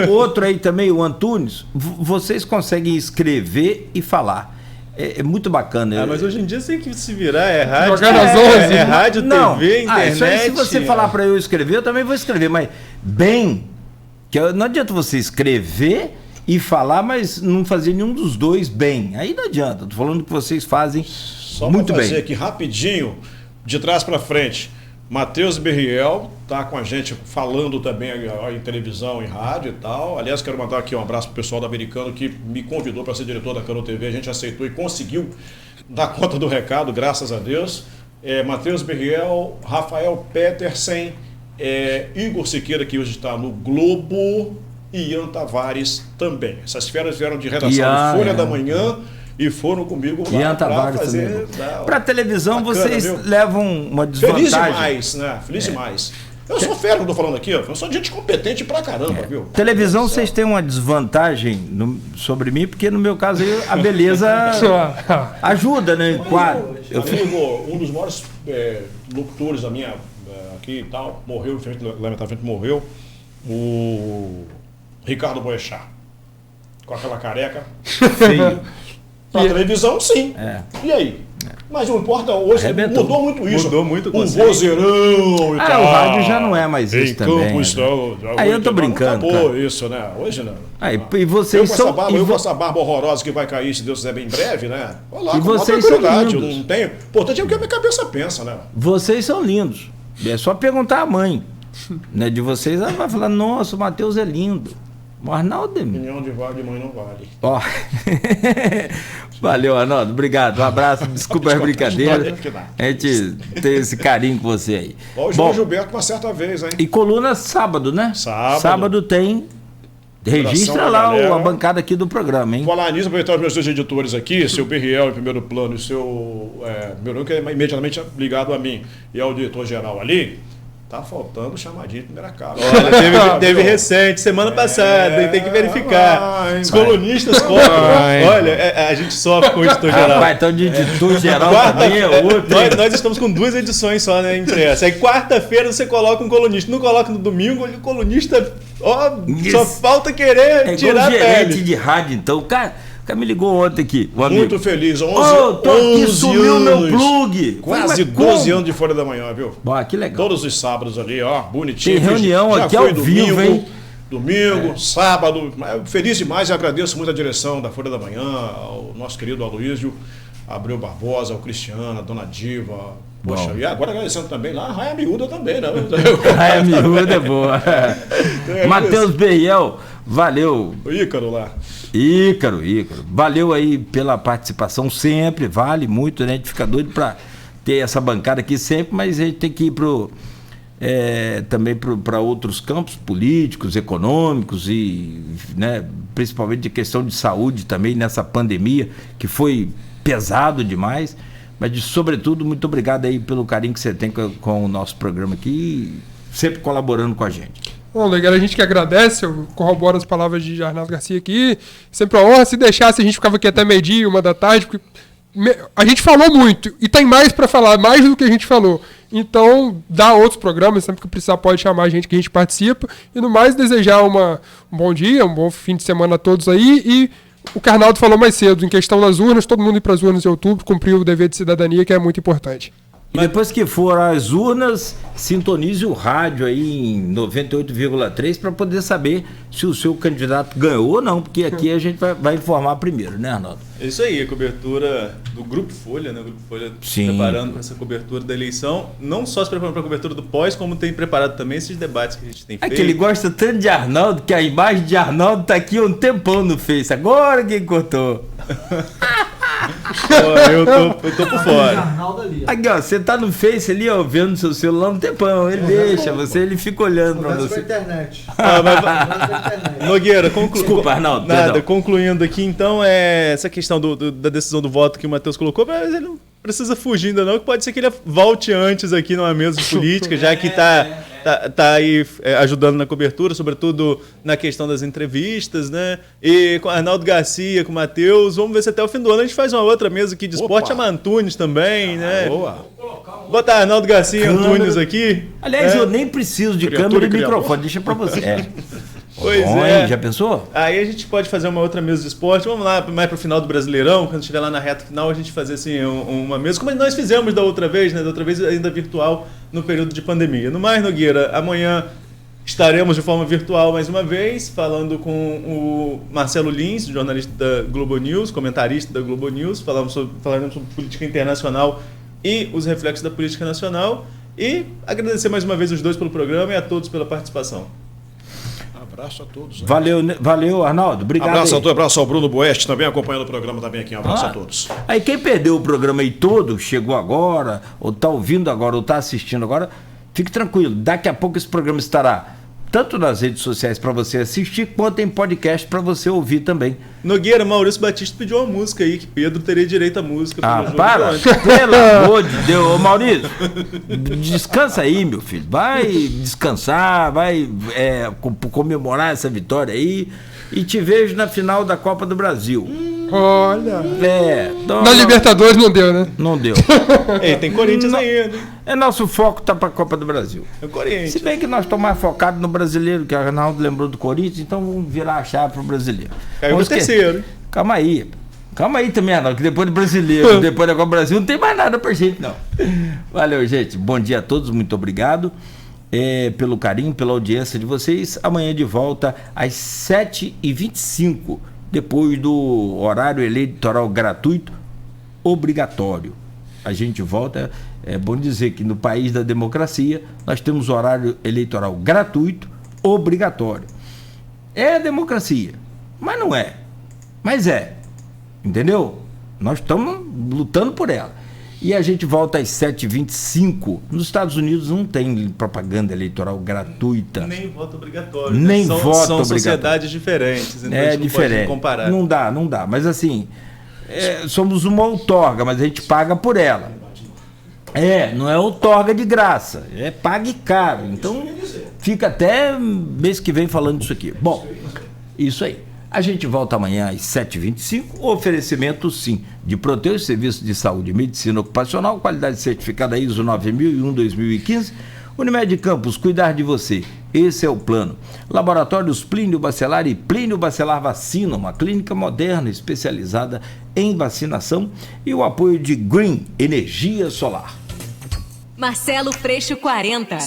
Outro aí também, o Antunes, vocês conseguem escrever e falar. É muito bacana.
Mas hoje em dia você tem que se virar, rádio.
Jogar nas 11.
Rádio, TV, internet.
Isso aí, se você falar para eu escrever, eu também vou escrever. Mas bem, que não adianta você escrever e falar, mas não fazer nenhum dos dois bem. Aí não adianta. Tô falando que vocês fazem muito bem. Só
fazer aqui rapidinho, de trás para frente. Matheus Berriel está com a gente falando também em televisão, em rádio e tal. Aliás, quero mandar aqui um abraço para o pessoal do americano que me convidou para ser diretor da Cano TV. A gente aceitou e conseguiu dar conta do recado, graças a Deus. Matheus Berriel, Rafael Petersen, Igor Siqueira, que hoje está no Globo, e Ian Tavares também. Essas feras vieram de redação do Folha da Manhã. E foram comigo lá para fazer...
Para televisão, bacana, vocês levam uma desvantagem.
Feliz demais, né? Feliz demais. Eu sou fera que eu tô falando aqui, eu sou gente competente pra caramba, viu?
Televisão, vocês têm uma desvantagem sobre mim, porque no meu caso aí, a beleza ajuda, né?
Um dos maiores locutores da minha aqui e tal, morreu, lamentavelmente morreu, o Ricardo Boechat. Com aquela careca.
Feio.
Pra televisão, sim. E aí? Mas não importa, hoje mudou muito isso.
Mudou muito o
um vozeirão e tal.
O rádio já não é mais isso também. Aí eu tô brincando.
Acabou isso, né? Hoje não.
Aí, e vocês
eu com essa barba horrorosa que vai cair, se Deus quiser, bem breve, né? Olha lá,
e vocês são lindos.
Eu não tenho. Importante é o que a minha cabeça pensa, né?
Vocês são lindos. É só perguntar à mãe, né, de vocês. Ela vai falar, nossa, o Matheus é lindo. O Arnaldo é...
Opinião de mãe não vale.
Ó. Valeu, Arnaldo. Obrigado. Um abraço. Desculpa as brincadeiras. A gente tem esse carinho com você aí.
Ó, o João Gilberto uma certa vez, hein?
E coluna sábado, né? Sábado tem... Registra lá a bancada aqui do programa, hein?
Falar nisso, aproveitar os meus dois editores aqui, seu Perriel em primeiro plano e seu meu que é imediatamente ligado a mim, e ao diretor-geral ali. Tá faltando chamadinha de primeira casa.
Olha, teve recente, semana passada, tem que verificar. Os colunistas cobram. Olha, a gente sofre com o editor-geral.
Então de editor-geral também é outro.
Nós estamos com 2 edições só, né, impressa. Aí quarta-feira você coloca um colunista. Não coloca no domingo, o colunista, só falta querer tirar a pele.
Gerente de rádio, então. O cara me ligou ontem aqui.
Muito feliz. 11
tô aqui, sumiu meu plug.
Quase 12 anos de Folha da Manhã, viu?
Que legal.
Todos os sábados ali, bonitinho.
Tem reunião aqui ao vivo, hein?
Domingo, sábado. Feliz demais e agradeço muito a direção da Folha da Manhã, ao nosso querido Aloísio, Abreu Barbosa, ao Cristiano, a Dona Diva. Poxa, e agora agradecendo também lá a Raia Miúda também, né?
Raia Miúda é boa. Matheus Perriel, valeu.
O Ícaro lá.
Ícaro. Valeu aí pela participação sempre, vale muito, né? A gente fica doido pra ter essa bancada aqui sempre, mas a gente tem que ir também para outros campos políticos, econômicos e, né, principalmente de questão de saúde também nessa pandemia, que foi pesado demais. Mas, sobretudo, muito obrigado aí pelo carinho que você tem com o nosso programa aqui, sempre colaborando com a gente.
Bom, legal, a gente que agradece, eu corroboro as palavras de Arnaldo Garcia aqui, sempre uma honra. Se deixasse, a gente ficava aqui até meio-dia, 1 da tarde, porque a gente falou muito, e tem mais para falar, mais do que a gente falou. Então, dá outros programas, sempre que precisar pode chamar a gente que a gente participa, e no mais desejar um bom dia, um bom fim de semana a todos aí, e o que Arnaldo falou mais cedo, em questão das urnas, todo mundo ir para as urnas em outubro, cumprir o dever de cidadania, que é muito importante.
E depois que for às urnas, sintonize o rádio aí em 98,3 para poder saber se o seu candidato ganhou ou não, porque aqui a gente vai informar primeiro, né, Arnaldo?
É isso aí, a cobertura do Grupo Folha, né? O Grupo Folha se preparando para essa cobertura da eleição, não só se preparando para a cobertura do pós, como tem preparado também esses debates que a gente tem feito.
É que ele gosta tanto de Arnaldo, que a imagem de Arnaldo tá aqui há um tempão no Face. Agora quem cortou?
Eu tô por fora.
Aqui, ó, você tá no Face ali, ó, vendo no seu celular um tempão. Ele deixa você, ele fica olhando pra você.
Internet.
Nogueira,
Desculpa, Arnaldo.
Concluindo aqui, então, essa questão da decisão do voto que o Matheus colocou, mas ele não precisa fugir ainda não, que pode ser que ele volte antes aqui numa mesa de política, já que tá aí ajudando na cobertura, sobretudo na questão das entrevistas, né? E com Arnaldo Garcia, com o Matheus, vamos ver se até o fim do ano a gente faz uma outra mesa aqui de esporte, chama Antunes também, né?
Boa.
Botar Arnaldo Garcia e Antunes aqui.
Aliás, eu nem preciso de câmera e microfone, deixa pra você.
Pois
já pensou?
Aí a gente pode fazer uma outra mesa de esporte. Vamos lá, mais pro final do Brasileirão, quando estiver lá na reta final, a gente fazer assim uma mesa, como nós fizemos da outra vez, né? Da outra vez ainda virtual, no período de pandemia. No mais, Nogueira, amanhã estaremos de forma virtual mais uma vez, falando com o Marcelo Lins, jornalista da Globo News, comentarista da Globo News, falaremos sobre política internacional e os reflexos da política nacional. E agradecer mais uma vez os dois pelo programa e a todos pela participação.
Abraço a todos. Né?
Valeu, Arnaldo. Obrigado.
Abraço ao Bruno Boeste, também acompanhando o programa também aqui. Um abraço a todos.
Aí quem perdeu o programa aí todo, chegou agora, ou está ouvindo agora, ou está assistindo agora, fique tranquilo. Daqui a pouco esse programa estará tanto nas redes sociais para você assistir, quanto em podcast para você ouvir também.
Nogueira, Maurício Batista pediu uma música aí, que Pedro teria direito à música.
Para! Pelo amor de Deus. Ô, Maurício, descansa aí, meu filho. Vai descansar, vai comemorar essa vitória aí. E te vejo na final da Copa do Brasil.
Olha.
Na
Libertadores não deu, né?
Não deu.
Tem Corinthians ainda.
Nosso foco tá pra Copa do Brasil.
É o Corinthians.
Se bem que nós estamos mais focados no brasileiro, que o Arnaldo lembrou do Corinthians, então vamos virar a chave pro brasileiro.
Caiu no terceiro.
Calma aí. Calma aí também, Arnaldo, que depois do brasileiro, depois da Copa do Brasil, não tem mais nada pra gente, não. Valeu, gente. Bom dia a todos, muito obrigado pelo carinho, pela audiência de vocês. Amanhã de volta às 7h25, depois do horário eleitoral gratuito, obrigatório. A gente volta, é bom dizer que no país da democracia, nós temos horário eleitoral gratuito, obrigatório. É democracia, mas não é. Mas é. Entendeu? Nós estamos lutando por ela. E a gente volta às 7h25. Nos Estados Unidos não tem propaganda eleitoral gratuita.
Nem voto obrigatório.
Nem
né?
voto
são
obrigatório.
sociedades diferentes. Então
É
a gente não
diferente.
pode comparar.
Não dá. Mas assim, somos uma outorga, mas a gente paga por ela. Não é outorga de graça. É paga e caro. Então fica até mês que vem falando disso aqui. Bom, isso aí. A gente volta amanhã às 7h25. Oferecimento, sim, de Proteus, Serviço de Saúde e Medicina Ocupacional, qualidade certificada ISO 9001-2015. Unimed Campos, cuidar de você. Esse é o plano. Laboratórios Plínio Bacelar e Plínio Bacelar Vacina, uma clínica moderna especializada em vacinação, e o apoio de Green Energia Solar.
Marcelo Freixo 40.